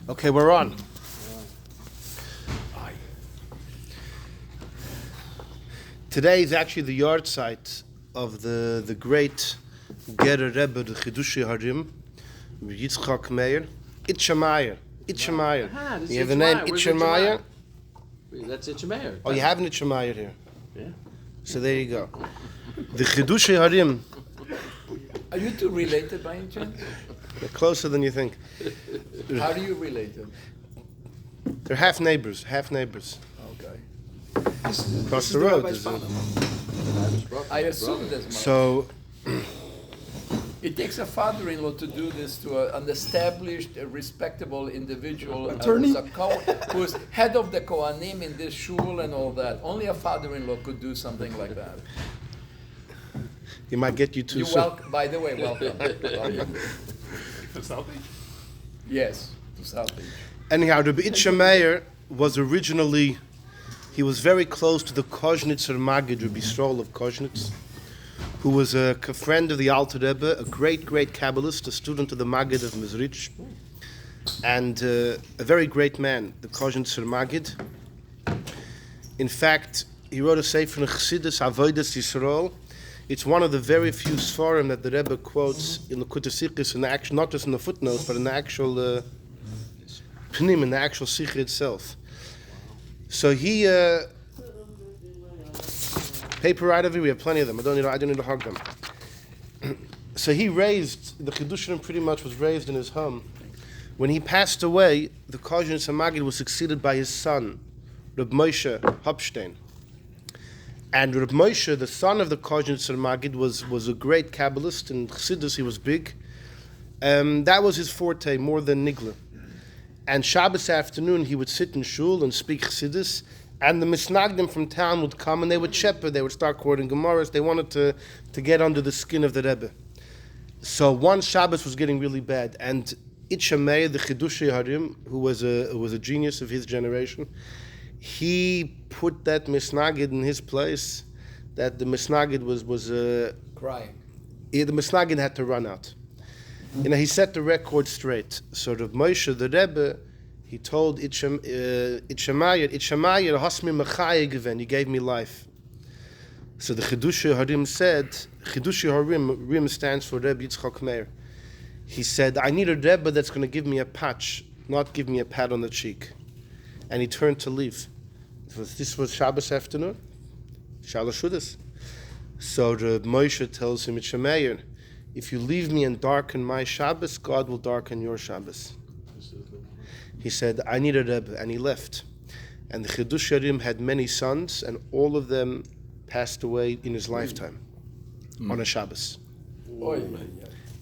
Okay, we're on. Today is actually the yard site of the great Gerer Rebbe, the Chidushei Harim, Yitzchak Meir, Yitzchak. You have the name Yitzchak. That's Yitzchak. Oh, you have an Yitzchak here. Yeah. So there you go. The Chidushei Harim. Are you two related by any chance? They're closer than you think. How do you relate them? They're half neighbors. Okay. Across the road. I assume this much. So, It takes a father-in-law to do this to an established, respectable individual Attorney? who's head of the Kohanim in this shul and all that. Only a father-in-law could do something like that. you might get you too soon. By the way, welcome. To South Beach? Yes, to South Beach. Anyhow, Rabbi Yitzchak Meir was originally, he was very close to the Koznitzer Maggid, Rabbi Stroll of Koznitz, who was a friend of the Alter Rebbe, a great Kabbalist, a student of the Maggid of Mezrich, and a very great man, the Koznitzer Maggid. In fact, he wrote a sefer in Chassidus, Avodas Yisrael. It's one of the very few svarim that the Rebbe quotes in the Kutasichis, in the actual, not just in the footnotes, but in the actual pnim, in the actual sikh itself. So he paper right over here. We have plenty of them. I don't need to hug them. So he raised the Chidushim. Pretty much was raised in his home. When he passed away, the Koznitzer Maggid was succeeded by his son, Reb Moshe Hopstein. And Reb Moshe, the son of the Koznitzer Maggid, was a great Kabbalist. In Chassidus, he was big. That was his forte, more than Nigla. And Shabbos afternoon, he would sit in shul and speak Chassidus, and the misnagdim from town would come and they would shepherd. They would start quoting Gemaras. They wanted to get under the skin of the Rebbe. So one Shabbos was getting really bad, and Yitzchak Meir, the Chidushei Harim, who was a genius of his generation, he put that misnagid in his place. That the misnagid was Crying. The misnagid had to run out. He set the record straight. So Rav Moshe, the Rebbe, he told Yitzchak Meir, Hasmi Mechaya Geven, you gave me life. So the Chidushei Harim said, Chidushei Harim stands for Rebbe Yitzchak Meir. He said, I need a Rebbe that's going to give me a patch, not give me a pat on the cheek. And he turned to leave. This was Shabbos afternoon, Shalosh Shudas. So Reb Moshe tells him, Yitzchak Meir, if you leave me and darken my Shabbos, God will darken your Shabbos. He said, I need a Rebbe, and he left. And the Chidushei Harim had many sons, and all of them passed away in his lifetime on a Shabbos.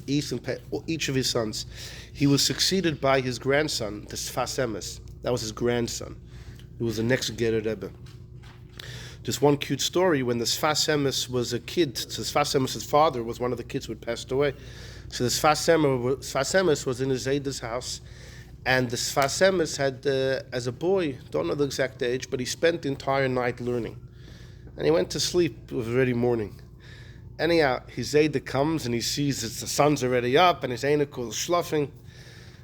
Each of his sons. He was succeeded by his grandson, the Sfas Emes. That was his grandson, who was the next Gerer Rebbe. Just one cute story, when the Sfas Emes was a kid, so Sfas Emes' father was one of the kids who had passed away. So the Sfas Emes was in his Zayda's house, and the Sfas Emes had, as a boy, don't know the exact age, but he spent the entire night learning. And he went to sleep, it was already morning. Anyhow, his Zayda comes and he sees that the sun's already up and his Einikul is schluffing.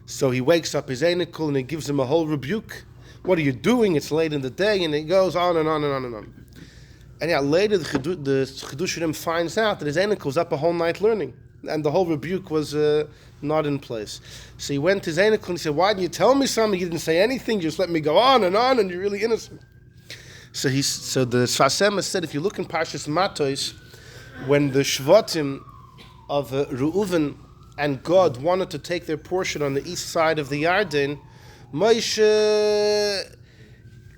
So he wakes up his Einikul and he gives him a whole rebuke. What are you doing? It's late in the day. And he goes on and on and on and on. Anyhow, later the Chidushei Harim finds out that his Einikul was up a whole night learning. And the whole rebuke was not in place. So he went to his Einikul and he said, why didn't you tell me something? You didn't say anything. You just let me go on and you're really innocent. So the Sfas Emes said, if you look in Parshas Matos, when the Shvatim of Reuven and God wanted to take their portion on the east side of the Yarden, Moshe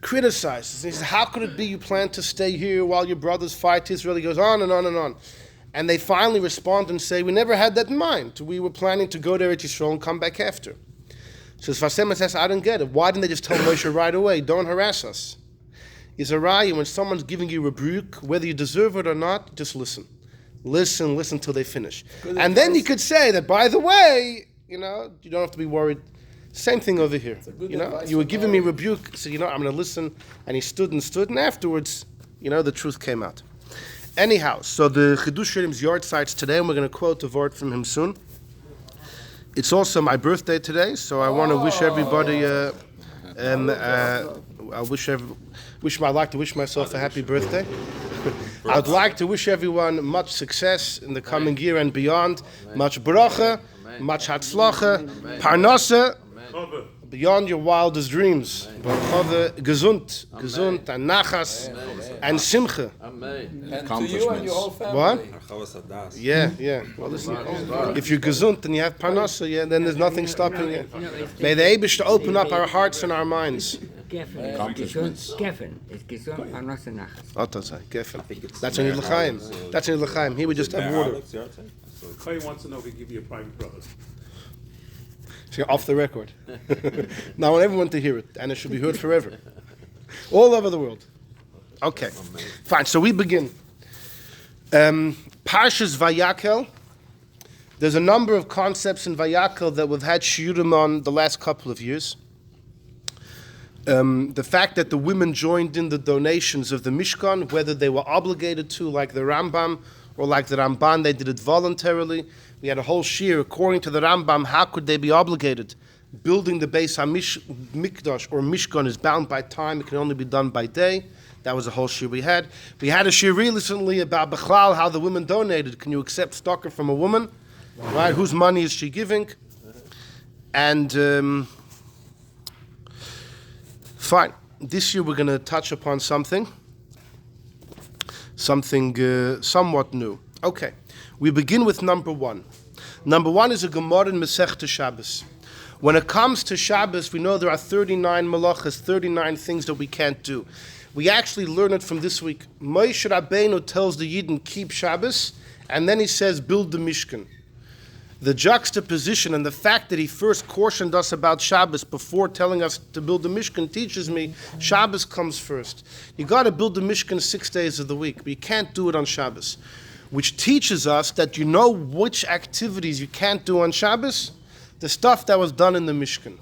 criticizes. He says, how could it be you plan to stay here while your brothers fight Israel? He goes on and on and on. And they finally respond and say, we never had that in mind. We were planning to go to Eretz Yisrael and come back after. So Sfas Emes says, I don't get it. Why didn't they just tell Moshe right away, don't harass us? Is a raya, when someone's giving you a rebuke, whether you deserve it or not, just listen. Listen till they finish. And then you could say that, by the way, you don't have to be worried. Same thing over here. You were giving me rebuke, so I'm going to listen. And he stood, and afterwards, the truth came out. Anyhow, so the Chidushei Harim's yard sites today, and we're going to quote a word from him soon. It's also my birthday today, so I want to wish everybody. I'd like to wish myself a happy birthday. I'd like to wish everyone much success in the coming year and beyond. Much bracha, much hatzlacha, parnasa, beyond your wildest dreams. Gesund, and nachas, and simcha. Amen. And to you and your whole family. What? Yeah. Well, listen, if you're gesund and you have parnasa, then there's nothing stopping you. May the Eibush open up our hearts and our minds. Geffen is gesund, parnasa nachas. Geffen. That's in L'chaim. That's in L'chaim. He would just have water. Clay wants to know if he give you a private brother. So you're off the record. Now I want everyone to hear it, and it should be heard forever. All over the world. Okay, fine. So we begin. Parshas Vayakel. There's a number of concepts in Vayakel that we've had shiurim on the last couple of years. The fact that the women joined in the donations of the Mishkan, whether they were obligated to, like the Rambam, or like the Ramban, they did it voluntarily. We had a whole shiur, according to the Rambam, how could they be obligated? Building the Beis HaMikdash or Mishkan is bound by time, it can only be done by day. That was a whole shiur we had. We had a shiur recently about Bechlal, how the women donated. Can you accept stocker from a woman? Right? Whose money is she giving? And fine. This year we're going to touch upon something somewhat new. Okay. We begin with number one. Number one is a Gemara in Masechta Shabbos. When it comes to Shabbos, we know there are 39 malachas, 39 things that we can't do. We actually learn it from this week. Moshe Rabbeinu tells the Yidden, keep Shabbos, and then he says, build the Mishkan. The juxtaposition and the fact that he first cautioned us about Shabbos before telling us to build the Mishkan teaches me Shabbos comes first. You got to build the Mishkan 6 days of the week, but you can't do it on Shabbos. Which teaches us that you know which activities you can't do on Shabbos? The stuff that was done in the Mishkan.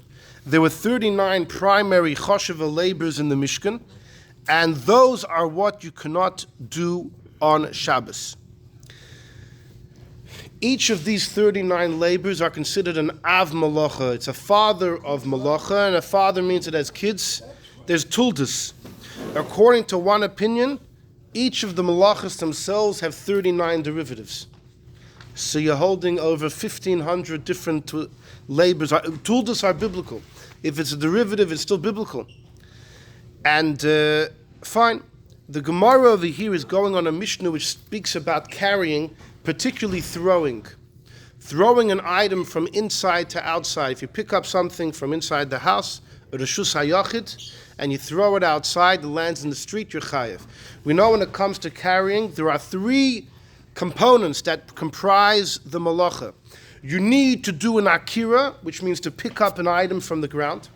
There were 39 primary chosheva labors in the Mishkan, and those are what you cannot do on Shabbos. Each of these 39 labors are considered an av malacha. It's a father of malacha, and a father means it has kids. There's tuldus. According to one opinion, each of the malachas themselves have 39 derivatives. So you're holding over 1,500 different labors. Tuldus are biblical. If it's a derivative, it's still biblical. And fine. The Gemara over here is going on a Mishnah which speaks about carrying, particularly throwing. Throwing an item from inside to outside. If you pick up something from inside the house, a reshus hayachid, and you throw it outside, it lands in the street, you're chayev. We know when it comes to carrying, there are 3 components that comprise the malacha. You need to do an akira, which means to pick up an item from the ground.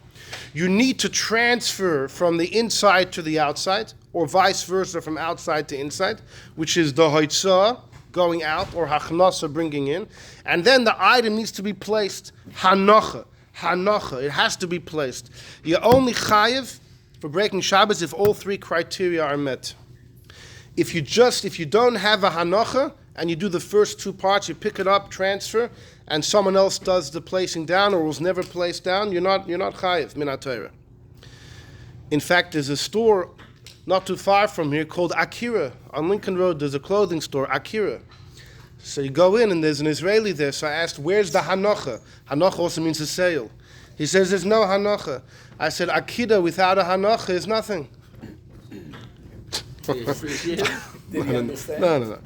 You need to transfer from the inside to the outside, or vice versa from outside to inside, which is the hoitzah, going out, or hachnasa, bringing in. And then the item needs to be placed, hanocha, it has to be placed. You're only chayev for breaking Shabbos if all 3 criteria are met. If you don't have a hanocha, and you do the first 2 parts, you pick it up, transfer, and someone else does the placing down, or was never placed down, you're not chayev min haTorah. In fact, there's a store not too far from here called Akira. On Lincoln Road, there's a clothing store, Akira. So you go in, and there's an Israeli there. So I asked, where's the hanocha? Hanocha also means a sale. He says, there's no hanocha. I said, Akira without a hanocha is nothing. Did you understand? No.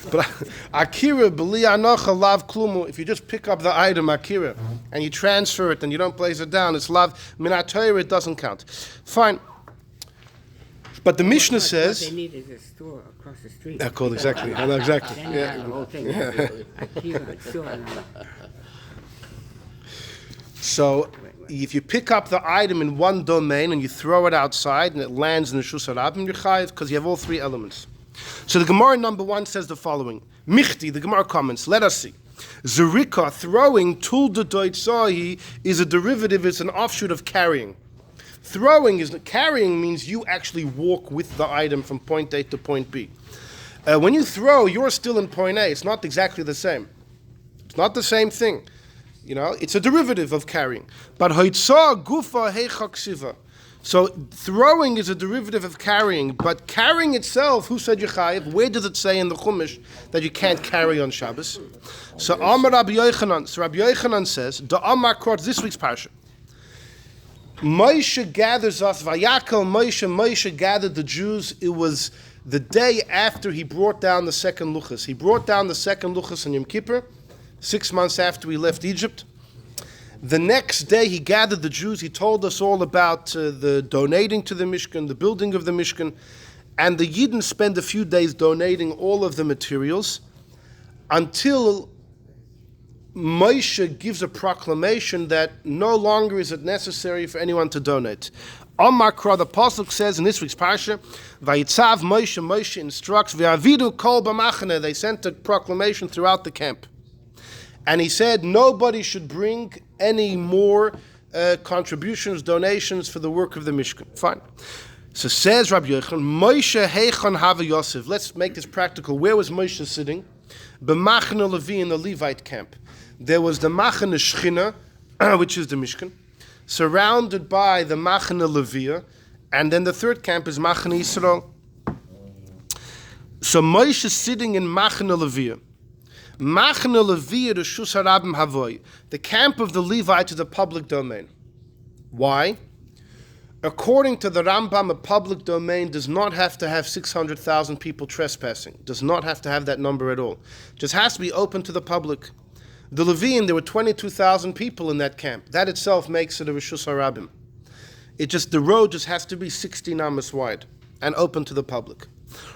But Akira, b'li hanocha, lav klumu. If you just pick up the item, Akira, and you transfer it, and you don't place it down, it's lav. Min haTorah, it doesn't count. Fine. But the Mishnah says... What they need is a store across the street. Called exactly. Exactly. Then you have the whole thing. Akira, store. So, if you pick up the item in one domain and you throw it outside and it lands in the Shus HaRabim, you're chayiv because you have all 3 elements. So the Gemara number 1 says the following. Michti, the Gemara comments, let us see. Zerika, throwing, tul de doitzahi, is a derivative, it's an offshoot of carrying. Carrying means you actually walk with the item from point A to point B. When you throw, you're still in point A. It's not exactly the same. It's not the same thing. it's a derivative of carrying. But hoitzah gufa heicha ksiva. So throwing is a derivative of carrying, but carrying itself, who said Yechayev? Where does it say in the Chumash that you can't carry on Shabbos? So Amar Rabbi Yochanan. So Rabbi Yochanan says, the Amar quotes this week's parsha. Moshe gathers us, Vayakel Moshe gathered the Jews. It was the day after he brought down the second luchas. He brought down the second luchas on Yom Kippur, 6 months after he left Egypt. The next day he gathered the Jews. He told us all about the donating to the Mishkan, the building of the Mishkan. And the Yidden spend a few days donating all of the materials until Moshe gives a proclamation that no longer is it necessary for anyone to donate. Amar Kra, the Pasuk says in this week's parsha, Vayitzav Moshe instructs, V'avidu kol b'machane, they sent a proclamation throughout the camp. And he said nobody should bring any more contributions, donations for the work of the Mishkan. Fine. So says Rabbi Yochanan, Moshe heichon hava Yosef. Let's make this practical. Where was Moshe sitting? B'machne Levi, in the Levite camp. There was the Machane Shechina, which is the Mishkan, surrounded by the Machane Levi, and then the third camp is Machane Yisrael. So Moshe is sitting in Machane Levi. Machane Levi Reshus Harabim Havoy. The camp of the Levites is a public domain. Why? According to the Rambam, a public domain does not have to have 600,000 people trespassing. Does not have to have that number at all. Just has to be open to the public. The Leviim, there were 22,000 people in that camp. That itself makes it a Reshus Harabim. The road just has to be 16 amas wide and open to the public.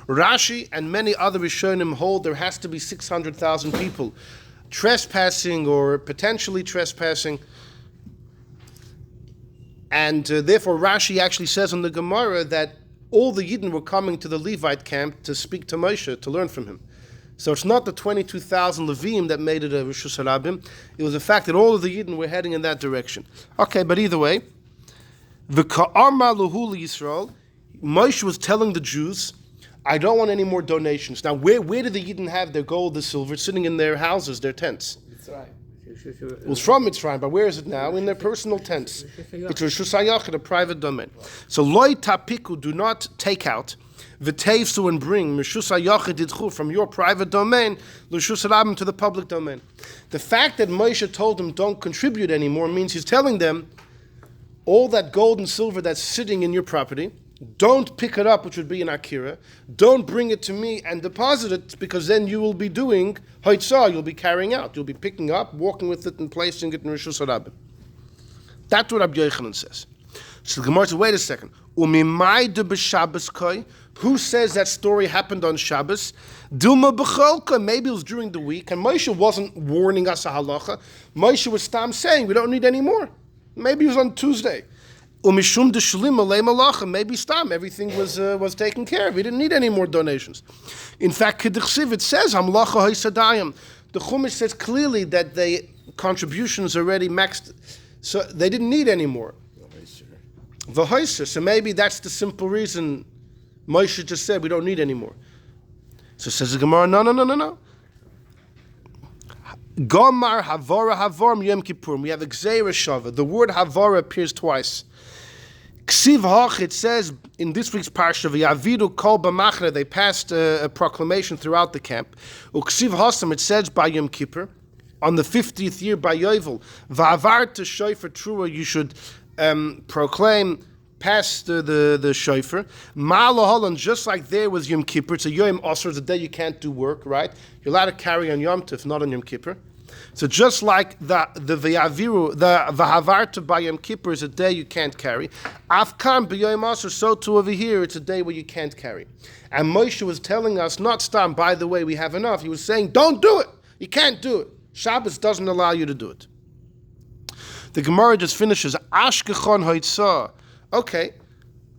Rashi and many other Rishonim hold there has to be 600,000 people trespassing or potentially trespassing. And therefore Rashi actually says in the Gemara that all the Yidden were coming to the Levite camp to speak to Moshe, to learn from him. So it's not the 22,000 Levim that made it a Reshus Harabim. It was the fact that all of the Yidden were heading in that direction. Okay, but either way, V'ka'arma luhu Yisrael, Moshe was telling the Jews, I don't want any more donations. Now, where did the Yidden have their gold, the silver? It's sitting in their houses, their tents. Mitzrayim. It was from Mitzrayim, but where is it now? In their personal tents. It's Reshus HaYachid, a private domain. So, loy tapiku, do not take out, v'teivsu, and bring, Reshus HaYachid idchu, from your private domain, Reshus Harabim, to the public domain. The fact that Moshe told them don't contribute anymore means he's telling them, all that gold and silver that's sitting in your property, don't pick it up, which would be an akira. Don't bring it to me and deposit it, because then you will be doing hoitzah, you'll be carrying out. You'll be picking up, walking with it, and placing it in Reshus Harabim. That's what Rabbi Yochanan says. So the Gemara says, wait a second. Umimai de b'Shabbos koi? Who says that story happened on Shabbos? Dilma b'cholka. Maybe it was during the week, and Moshe wasn't warning us a halacha. Moshe was stam saying, we don't need any more. Maybe it was on Tuesday. Umishum d'shlim alei malacha. Maybe stam, everything was taken care of. We didn't need any more donations. In fact, Kedichsiv, it says hamlacha ha'sadayim. The Chumash says clearly that the contributions already maxed, so they didn't need any more. V'hoiser. So maybe that's the simple reason Moshe just said we don't need any more. So says the Gemara, no. Gomar havara havarim yom kippurim. We have a gzeira shava. The word havara appears twice. Ksiv hach, it says in this week's parsha, v'yavidu kol b'machne, they passed a proclamation throughout the camp. Uksiv hasam, it says by Yom Kippur, on the 50th year by Yovel, v'avar to shofar trua, you should proclaim past the shofar. Ma'alahalan, just like there was Yom Kippur, it's a Yom Osir, it's a day you can't do work, right? You're allowed to carry on Yom Tov, not on Yom Kippur. So just like the Vahavarta by Yom Kippur is a day you can't carry, Afkan b'Yom Osir, so too over here, it's a day where you can't carry. And Moshe was telling us, not stam, by the way, we have enough. He was saying, don't do it. You can't do it. Shabbos doesn't allow you to do it. The Gemara just finishes, Ashkechon hoitzah. Okay,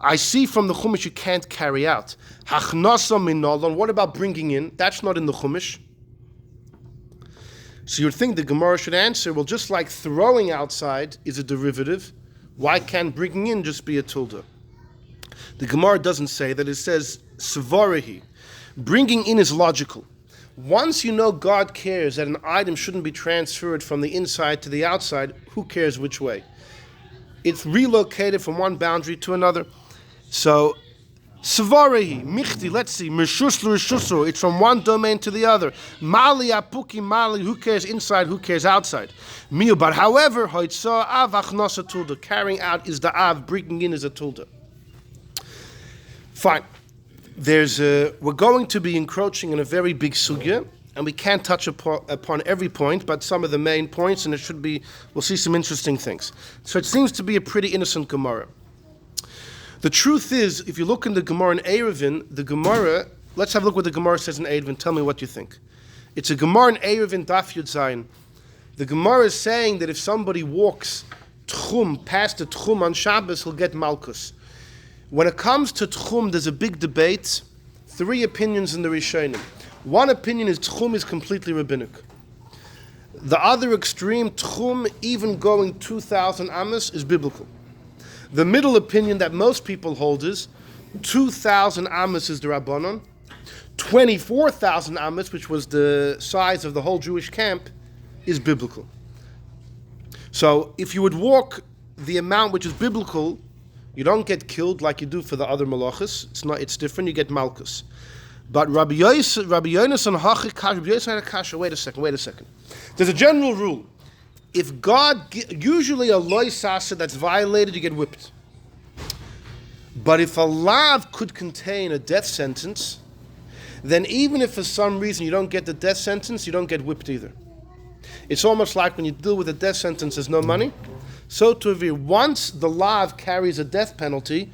I see from the Chumash you can't carry out. Hachnasa minolon, what about bringing in? That's not in the Chumash. So you'd think the Gemara should answer, well, just like throwing outside is a derivative, why can't bringing in just be a tilde? The Gemara doesn't say that, it says, Svarahi. Bringing in is logical. Once you know God cares that an item shouldn't be transferred from the inside to the outside, who cares which way? It's relocated from one boundary to another. So, Svarehi, Michti, let's see, Mishus L'Rishusu, it's from one domain to the other. Mali Apuki Mali, who cares inside, who cares outside? Miu, but however, Hoitza Av Achnosa Tulda, carrying out is the Av, bringing in is a Tulda. Fine. We're going to be encroaching in a very big sugya, and we can't touch upon every point, but some of the main points, and we'll see some interesting things. So it seems to be a pretty innocent Gemara. The truth is, if you look in the Gemara in Eruvin, let's have a look what the Gemara says in Eruvin, tell me what you think. It's a Gemara in Eruvin, Daf Yud Zayin. The Gemara is saying that if somebody walks Tchum, past the Tchum on Shabbos, he'll get Malkus. When it comes to Tchum, there's a big debate, 3 opinions in the Rishonim. One opinion is Tchum is completely rabbinic. The other extreme, Tchum, even going 2,000 Amos, is biblical. The middle opinion that most people hold is 2,000 Amos is the Rabbanon, 24,000 Amos, which was the size of the whole Jewish camp, is biblical. So if you would walk the amount which is biblical, you don't get killed like you do for the other malachas. It's different, you get malchus. But Rabbi Yonasan had a kasha. Wait a second. There's a general rule. If usually a loy sasa that's violated, you get whipped. But if a lav could contain a death sentence, then even if for some reason you don't get the death sentence, you don't get whipped either. It's almost like when you deal with a death sentence, there's no money. So to be, once the lav carries a death penalty,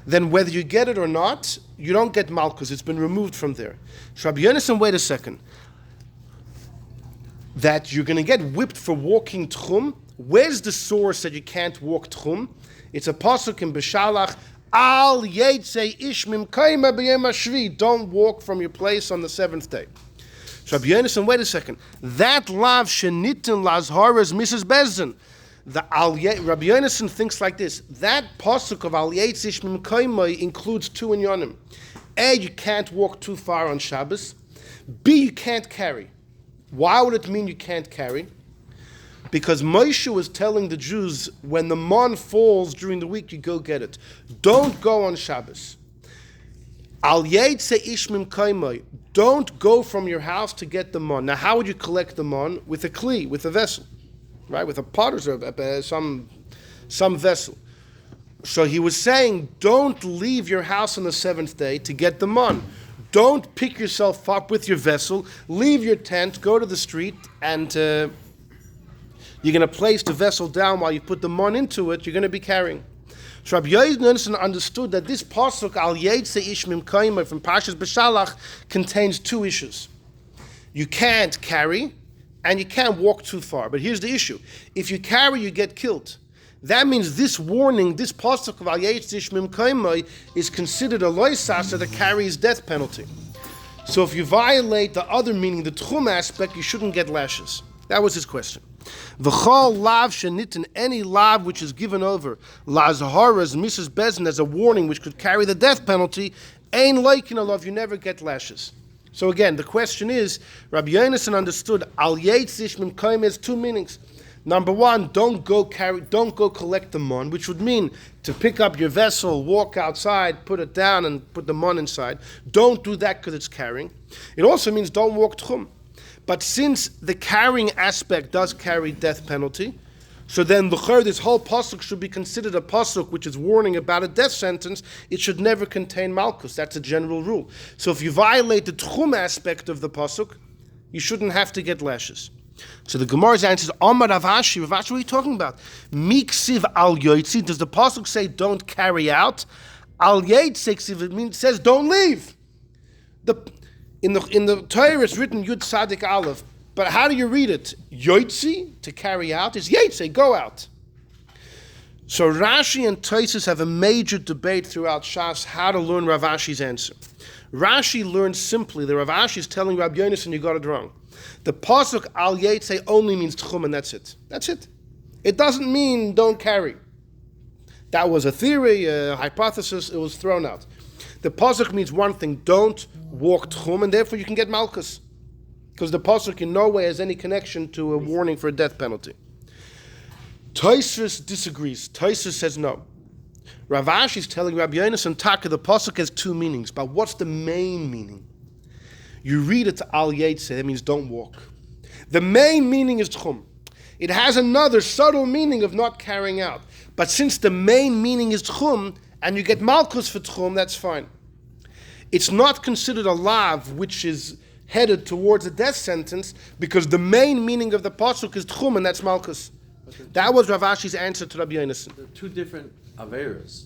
then whether you get it or not, you don't get malchus. It's been removed from there. So Rabbi Yonasan, wait a second. That you're going to get whipped for walking Tchum. Where's the source that you can't walk Tchum? It's a pasuk in Beshalach. Al Yetzei Ishmim Kaima B'Yem Hashvi. Don't walk from your place on the 7th day. So Rabbi Yonasan, wait a second. That lav shenitin lazharas Mrs. Bezdin. Rabbi Yonasan thinks like this. That pasuk of Al Yetzei Ishmim Kaima includes 2 inyanim. A, you can't walk too far on Shabbos. B, you can't carry. Why would it mean you can't carry? Because Moshe was telling the Jews, when the mon falls during the week, you go get it. Don't go on Shabbos. Al Yetzei Ishmim Kaimai. Don't go from your house to get the mon. Now, how would you collect the mon? With a kli, with a vessel, right? With a potter's or some vessel. So he was saying, don't leave your house on the 7th day to get the mon. Don't pick yourself up with your vessel, leave your tent, go to the street, and you're going to place the vessel down while you put the mon into it, you're going to be carrying. So Rabbi Yonasan understood that this pasuk, Al Yetzei Ishmim Kaimah, from Parshas Beshalach, contains 2 issues. You can't carry, and you can't walk too far. But here's the issue. If you carry, you get killed. That means this warning, this pasuk of Al Yetzei Ishmim Kaimai, is considered a loisasa that carries death penalty. So if you violate the other meaning, the tchum aspect, you shouldn't get lashes. That was his question. V'chol lav shenitin, any lav which is given over, lazharas Mrs. Bezin, as a warning which could carry the death penalty, ain loikin alav, you never get lashes. So again, the question is, Rabbi Yonasan understood Al Yetzei Ishmim Kaimai has 2 meanings. Number 1, don't go collect the mon, which would mean to pick up your vessel, walk outside, put it down, and put the mon inside. Don't do that because it's carrying. It also means don't walk tchum. But since the carrying aspect does carry death penalty, so then this whole pasuk should be considered a pasuk which is warning about a death sentence. It should never contain malchus. That's a general rule. So if you violate the tchum aspect of the pasuk, you shouldn't have to get lashes. So the Gemara's answer is, Amar Rav Ashi, what are you talking about? Miksiv al yoitzi, does the pasuk say don't carry out? Al yoitzi, it says don't leave. In the Torah it's written Yud Sadik Aleph, but how do you read it? Yoitzi, to carry out, is Yetze, go out. So Rashi and Tosfos have a major debate throughout Shas how to learn Rav Ashi's answer. Rashi learns simply that Rav Ashi is telling Rabbi Yonasan you got it wrong. The pasuk Al Yetzei only means tchum, and that's it. That's it. It doesn't mean don't carry. That was a theory, a hypothesis. It was thrown out. The pasuk means one thing: don't walk tchum, and therefore you can get malchus. because the pasuk in no way has any connection to a warning for a death penalty. Tosfos disagrees. Tosfos says no. Rav Ashi is telling Rabbi Yonasan Taka the pasuk has two meanings, but what's the main meaning? You read it to Al Yetze, that means don't walk. The main meaning is tchum. It has another subtle meaning of not carrying out. But since the main meaning is tchum, and you get malchus for tchum, that's fine. It's not considered a lav which is headed towards a death sentence, because the main meaning of the pasuk is tchum, and that's malchus. That was Rav Ashi's answer to Rabbi Yonasan. There are two different averas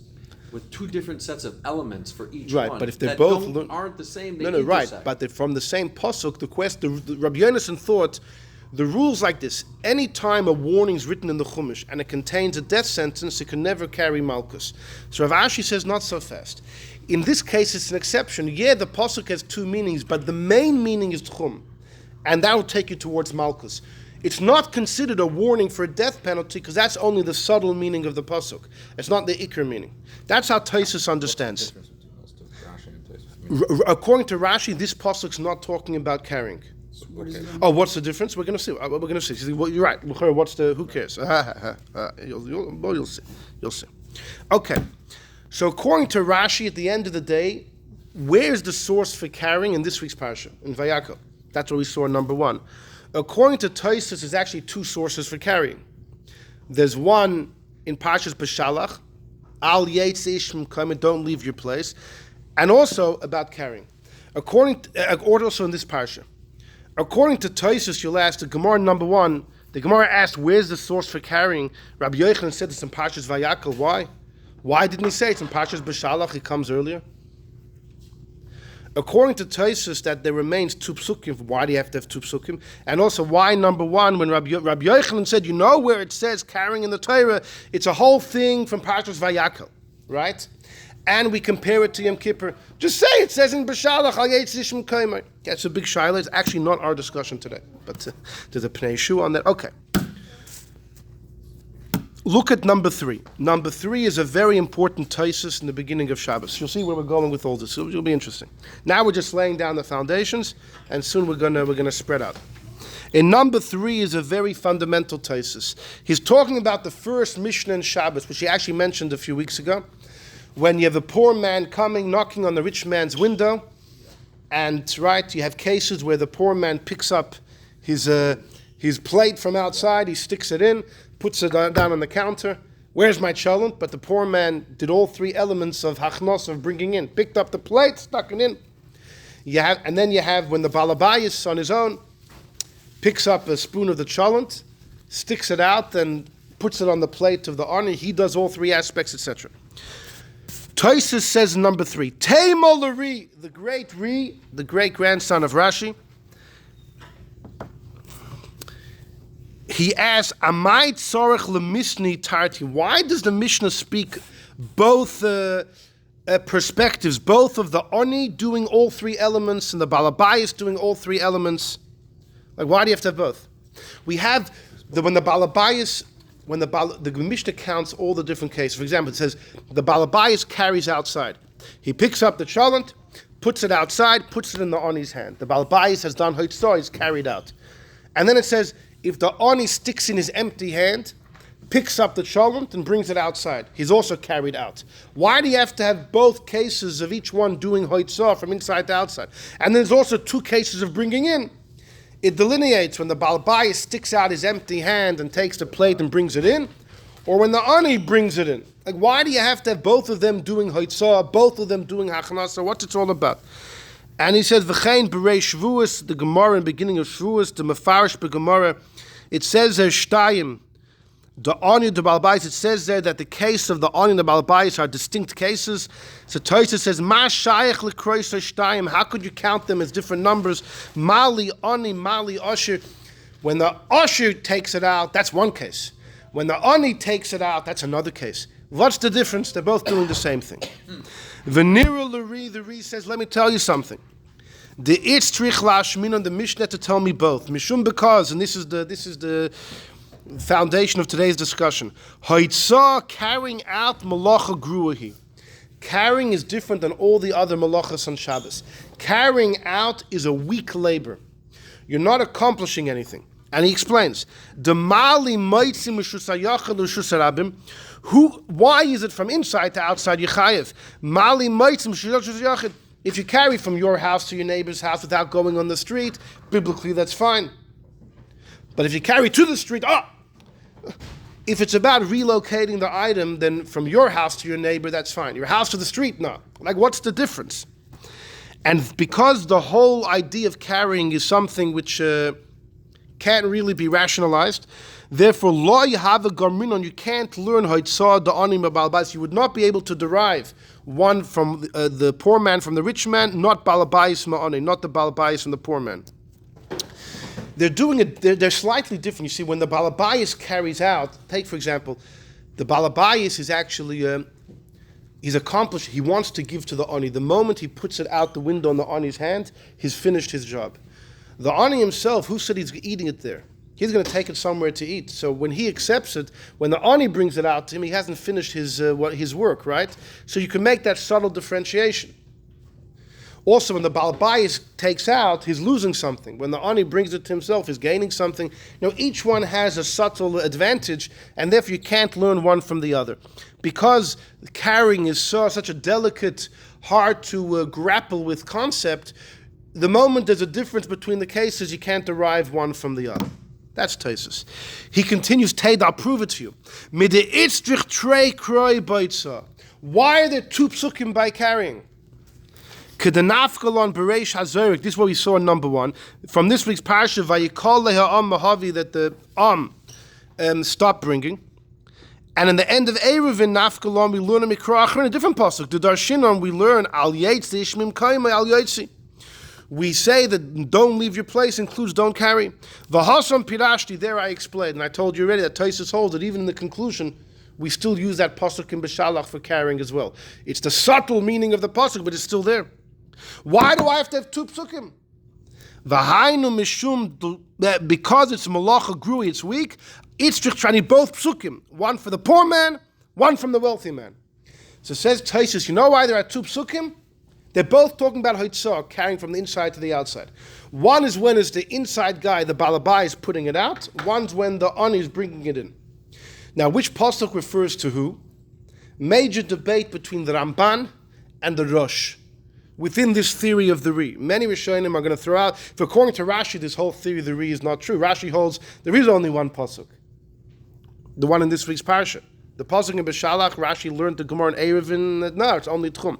with two different sets of elements for each Right, one. but if they're that both aren't the same, they no, right. intersect. But they're from the same pasuk. The Rabbi Yonasan thought the rule's like this: any time a warning is written in the Chumash and it contains a death sentence, it can never carry malchus. So Rav Ashi says not so fast. In this case, it's an exception. Yeah, the pasuk has two meanings, but the main meaning is tchum, and that will take you towards malchus. It's not considered a warning for a death penalty because that's only the subtle meaning of the pasuk. It's not the ikr meaning. That's how Tosfos understands. According to Rashi, this pasuk's not talking about carrying. Oh, what's the difference? We're going to see. We're going to see. Well, you're right. What's the? Who cares? You'll see. You'll see. Okay. So according to Rashi, at the end of the day, where's the source for carrying in this week's parsha in Vayakov? That's what we saw in number 1. According to Tosfos, there's actually two sources for carrying. There's one in Parshas B'Shalach, Al Yetze Ishim Kamen, don't leave your place, and also about carrying. Or also in this parsha. According to Tosfos, you'll ask the Gemara number 1. The Gemara asked, "Where's the source for carrying?" Rabbi Yochanan said it's in Parshas Vayakov. Why? Why didn't he say it's in Parshas B'Shalach? It comes earlier. According to Tosfos, that there remains two psukim. Why do you have to have two psukim? And also, why number 1 when Rabbi Yochanan said, you know where it says carrying in the Torah, it's a whole thing from Parshas Vayakov, right? And we compare it to Yom Kippur. Just say it says in B'Shalach Al Yetze Ishim Kamen. That's a big shaila. It's actually not our discussion today, but there's a Pnei Shu on that. Okay. Look at number 3. Number 3 is a very important Tosfos in the beginning of Shabbos. You'll see where we're going with all this. It'll be interesting. Now we're just laying down the foundations, and soon we're gonna spread out. In number 3 is a very fundamental Tosfos. He's talking about the first Mishnah in Shabbos, which he actually mentioned a few weeks ago, when you have a poor man coming, knocking on the rich man's window, and right, you have cases where the poor man picks up his plate from outside, he sticks it in, puts it down on the counter. Where's my cholent? But the poor man did all 3 elements of hachnos, of bringing in. Picked up the plate, stuck it in. And then you have when the balabayis on his own picks up a spoon of the cholent, sticks it out, and puts it on the plate of the ani. He does all 3 aspects, etc. Tosfos says in number 3, Teimol Ri, the great grandson of Rashi, he asks, Amai tzorech lemisni tarti. Why does the Mishnah speak both perspectives, both of the Oni doing all 3 elements and the Balabayas doing all 3 elements? Like, why do you have to have both? We have, when the Mishnah counts all the different cases. For example, it says, the Balabayas carries outside. He picks up the cholent, puts it outside, puts it in the Oni's hand. The Balabayas has done Hoitzor, he's carried out. And then it says, if the Oni sticks in his empty hand, picks up the cholent and brings it outside, he's also carried out. Why do you have to have both cases of each one doing hoitzah from inside to outside? And there's also 2 cases of bringing in. It delineates when the Balbayis sticks out his empty hand and takes the plate and brings it in, or when the Ani brings it in. Like, why do you have to have both of them doing hoitzah, both of them doing hachanasa? What's it all about? And he says, V'chein b'rei Shavuos, the Gemara in the beginning of Shavuos, the Mefarsh b'Gemara, it says there, Shtayim, the Ani and the Balbayis, it says there that the case of the Ani and the Balbayis are distinct cases. So Tosfos says, Ma shayach l'krois Shtayim, how could you count them as different numbers? Mali Ani, Mali Asher. When the Asher takes it out, that's one case. When the Ani takes it out, that's another case. What's the difference? They're both doing the same thing. V'nira l'ri, the Ri says, let me tell you something. The Itztrich lashmin on the Mishnah to tell me both. Mishum because, and this is the foundation of today's discussion. Hoitzah, carrying out malacha gruahi. Carrying is different than all the other malachas on Shabbos. Carrying out is a weak labor. You're not accomplishing anything. And he explains, why is it from inside to outside Yechayev? If you carry from your house to your neighbor's house without going on the street, biblically that's fine. But if you carry to the street, if it's about relocating the item, then from your house to your neighbor, that's fine. Your house to the street, no. Like, what's the difference? And because the whole idea of carrying is something which can't really be rationalized, therefore, lo have a garminon, you can't learn haitzah the anim balabais. You would not be able to derive one from the poor man from the rich man, not balabais ma'ani, not the balabais from the poor man. They're doing it. They're slightly different. You see, when the balabais carries out, take for example, the balabais is actually he's accomplished. He wants to give to the ani. The moment he puts it out the window in the ani's hand, he's finished his job. The ani himself, who said he's eating it there? He's going to take it somewhere to eat. So when he accepts it, when the ani brings it out to him, he hasn't finished his work, right? So you can make that subtle differentiation. Also, when the balabais takes out, he's losing something. When the ani brings it to himself, he's gaining something. Each one has a subtle advantage, and therefore you can't learn one from the other. Because carrying is such a delicate, hard to grapple with concept, the moment there's a difference between the cases, you can't derive one from the other. That's Taisus. He continues, Tate, I'll prove it to you. Why are there two psukim by carrying? This is what we saw in number 1. From this week's parsha, that the stopped bringing. And in the end of Eruvin, Nafkalon, we learn a Mikrach in a different pasuk. The Darshinon, we learn Al Yetzi Ishmim Kaima Al Yetzi. We say that don't leave your place includes don't carry. V'hasam Pirashti, there I explained, and I told you already that Taisus holds that even in the conclusion, we still use that pasuk in Beshalach for carrying as well. It's the subtle meaning of the pasuk, but it's still there. Why do I have to have two psukim? V'hainu mishum, because it's malacha grui, it's weak. It's trani both psukim, one for the poor man, one from the wealthy man. So it says Taisus, you know why there are two psukim? They're both talking about haitzah, carrying from the inside to the outside. One is when it's the inside guy, the balabai, is putting it out. One's when the ani is bringing it in. Now, which pasuk refers to who? Major debate between the Ramban and the Rosh within this theory of the Ri. Many Rishonim are going to throw out, if according to Rashi, this whole theory of the Ri is not true. Rashi holds there is only one pasuk, the one in this week's parsha. The pasuk in Beshalach, Rashi learned the Gemara in Eruvin. No, it's only Tchum.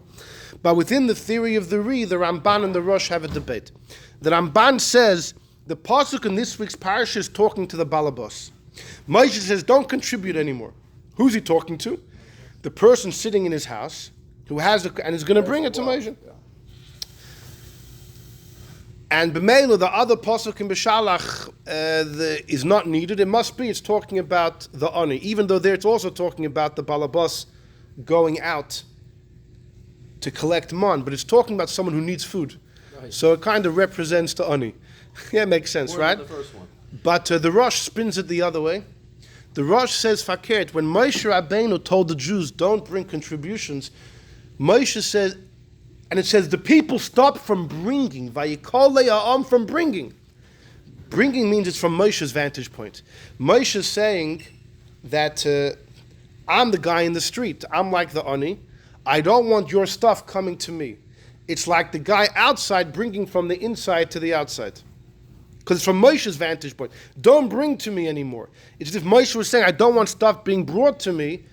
But within the theory of the Ri, the Ramban and the Rosh have a debate. The Ramban says the pasuk in this week's parsha is talking to the balabos. Moshe says, don't contribute anymore. Who's he talking to? The person sitting in his house who has and is going to bring it to Moshe. Yeah. And b'meila, the other pasuk in Beshalach is not needed. It must be. It's talking about the ani, even though there it's also talking about the balabos going out to collect man, but it's talking about someone who needs food. Right. So it kind of represents the ani. Yeah, makes sense, More right? than the first one. But the Rosh spins it the other way. The Rosh says, fakert, when Moshe Rabbeinu told the Jews, don't bring contributions, Moshe says, and it says, the people stopped from bringing, vayikol le'a'am, from bringing. Bringing means it's from Moshe's vantage point. Moshe is saying that I'm the guy in the street. I'm like the ani. I don't want your stuff coming to me. It's like the guy outside bringing from the inside to the outside. Because it's from Moshe's vantage point. Don't bring to me anymore. It's as if Moshe was saying, I don't want stuff being brought to me,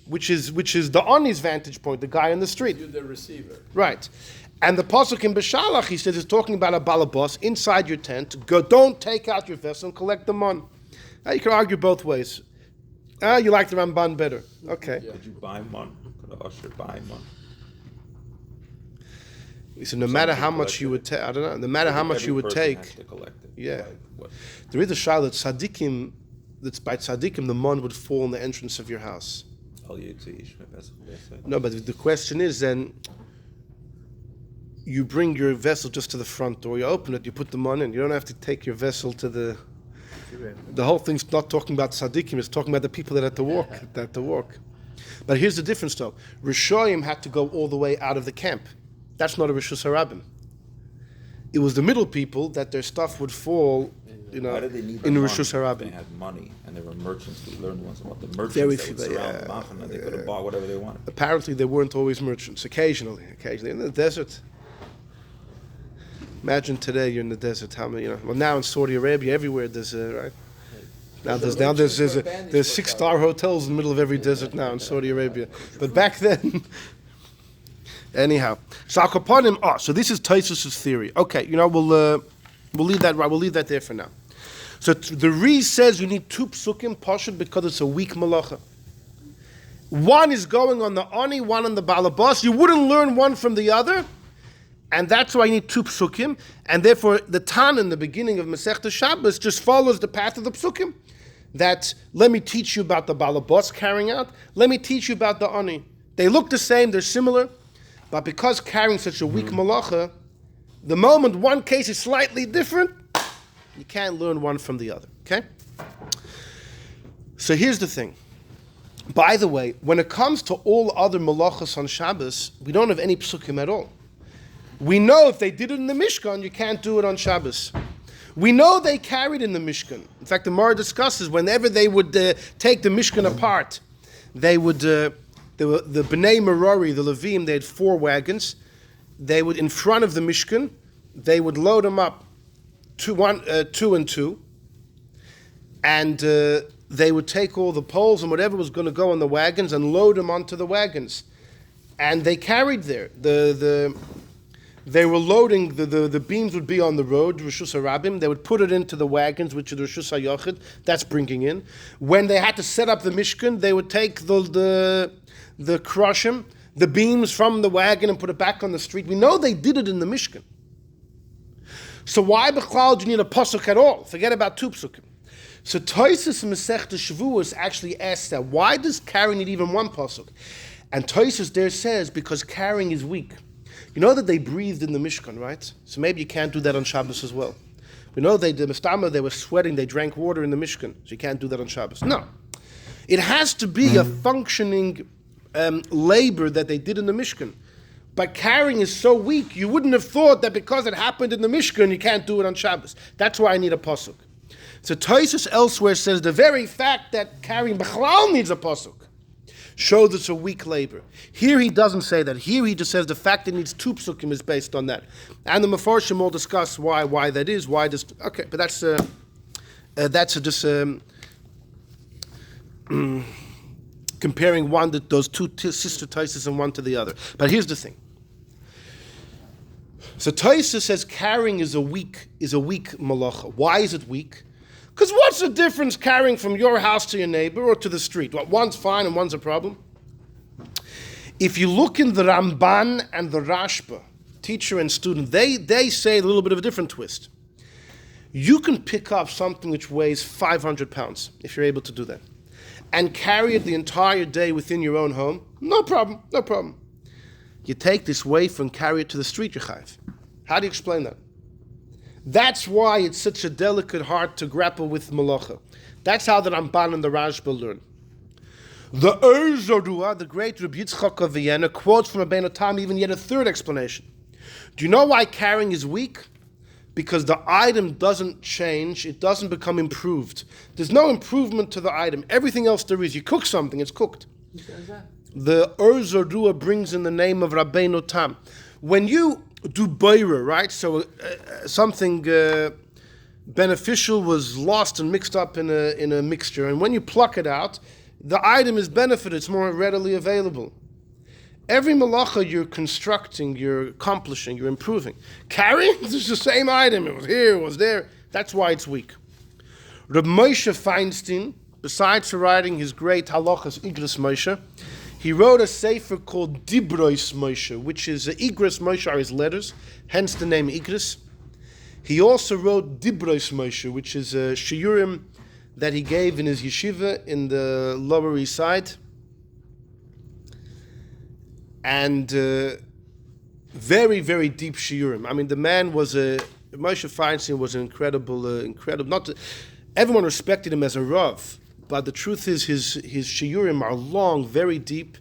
which is the ani's vantage point, the guy in the street. You're the receiver. Right. And the pasuk in Beshalach, he says, is talking about a balabos inside your tent. Go, don't take out your vessel and collect the mon. Now you can argue both ways. You like the Ramban better. Okay. Could you buy one? Could a usher buy one? So no matter how much you would take, I don't know. No matter how much you would take, yeah. There is a shayla that tzaddikim, that's by tzaddikim, the mon would fall in the entrance of your house. No, but the question is then, you bring your vessel just to the front door, you open it, you put the mon in. You don't have to take your vessel to the. The whole thing's not talking about tzaddikim; it's talking about the people that have to walk. But here's the difference, though: Rishoyim had to go all the way out of the camp. That's not a Rishus HaRabim. it was the middle people that their stuff would fall, Why did they need in the Rishus money? Harabim. They had money, and they were merchants. We learned once about the merchants Very that would few, surround the Machane, and they could have bought whatever they wanted. Apparently, they weren't always merchants. Occasionally in the desert. Imagine today you're in the desert. How many? Well, now in Saudi Arabia, everywhere there's right. There's 6-star hotels in the middle of every desert now in Saudi Arabia. But back then, anyhow. So so this is Tosfos' theory. Okay, we'll leave that right. We'll leave that there for now. So the Re says you need 2 psukim pashut because it's a weak malacha. One is going on the ani, one on the balabas. You wouldn't learn one from the other, and that's why you need 2 psukim. And therefore, the Tan in the beginning of Masechta Shabbos just follows the path of the psukim. That let me teach you about the balabas carrying out. Let me teach you about the ani. They look the same. They're similar, but because carrying such a weak malacha, the moment one case is slightly different, you can't learn one from the other, okay? So here's the thing. By the way, when it comes to all other malachas on Shabbos, we don't have any psukim at all. We know if they did it in the Mishkan, you can't do it on Shabbos. We know they carried in the Mishkan. In fact, the Gemara discusses whenever they would take the Mishkan apart, they would, the Bnei Merari, the Levim, they had 4 wagons. They would, in front of the Mishkan, they would load them up 2 and 2, and they would take all the poles and whatever was going to go on the wagons and load them onto the wagons. And they carried there. They were loading, the beams would be on the road, Rishus Harabim. They would put it into the wagons, which are the Rishus HaYochid, that's bringing in. When they had to set up the Mishkan, they would take the crushim, the beams from the wagon and put it back on the street. We know they did it in the Mishkan. So why b'chlal do you need a pasuk at all? Forget about 2 psukim. So Tosfos in Masechta Shavuos actually asks that, why does carrying need even 1 pasuk? And Tosfos there says, because carrying is weak. You know that they breathed in the Mishkan, right? So maybe you can't do that on Shabbos as well. We know they were sweating, they drank water in the Mishkan, so you can't do that on Shabbos. No. It has to be a functioning labor that they did in the Mishkan. But carrying is so weak, you wouldn't have thought that because it happened in the Mishkan, you can't do it on Shabbos. That's why I need a pasuk. So Tosfos elsewhere says the very fact that carrying b'chlal needs a pasuk shows it's a weak labor. Here he doesn't say that. Here he just says the fact that it needs 2 psukim is based on that. And the Mefarshim will discuss why that is. Why this? Okay, but that's just comparing those 2 sister Tosfos and one to the other. But here's the thing. So Tosfos says carrying is a weak malacha. Why is it weak? Because what's the difference carrying from your house to your neighbor or to the street? Well, one's fine and one's a problem. If you look in the Ramban and the Rashba, teacher and student, they say a little bit of a different twist. You can pick up something which weighs 500 pounds, if you're able to do that, and carry it the entire day within your own home. No problem. You take this wafer and carry it to the street, you're chayiv. How do you explain that? That's why it's such a delicate heart to grapple with malacha. That's how the Ramban and the Rashba learn. The Zodua, the great Rabbi Yitzchak of Vienna, quotes from Rabbeinu Tam even yet a 3rd explanation. Do you know why carrying is weak? Because the item doesn't change, it doesn't become improved. There's no improvement to the item. Everything else there is, you cook something, it's cooked. Who says that? The Zodua brings in the name of Rabbeinu Tam. When you do boira, right? So something beneficial was lost and mixed up in a mixture, and when you pluck it out, the item is benefited, it's more readily available. Every malacha you're constructing, you're accomplishing, you're improving. Carrying, it's the same item, it was here, it was there. That's why it's weak. Reb Moshe Feinstein, besides writing his great halachas Igros Moshe, he wrote a sefer called Dibros Moshe, which is Igros Moshe are his letters, hence the name Igros. He also wrote Dibros Moshe, which is a shiurim that he gave in his yeshiva in the Lower East Side. And very, very deep shiurim. I mean, the man was Moshe Feinstein was an incredible. Everyone respected him as a rav. But the truth is, his shiurim are long, very deep.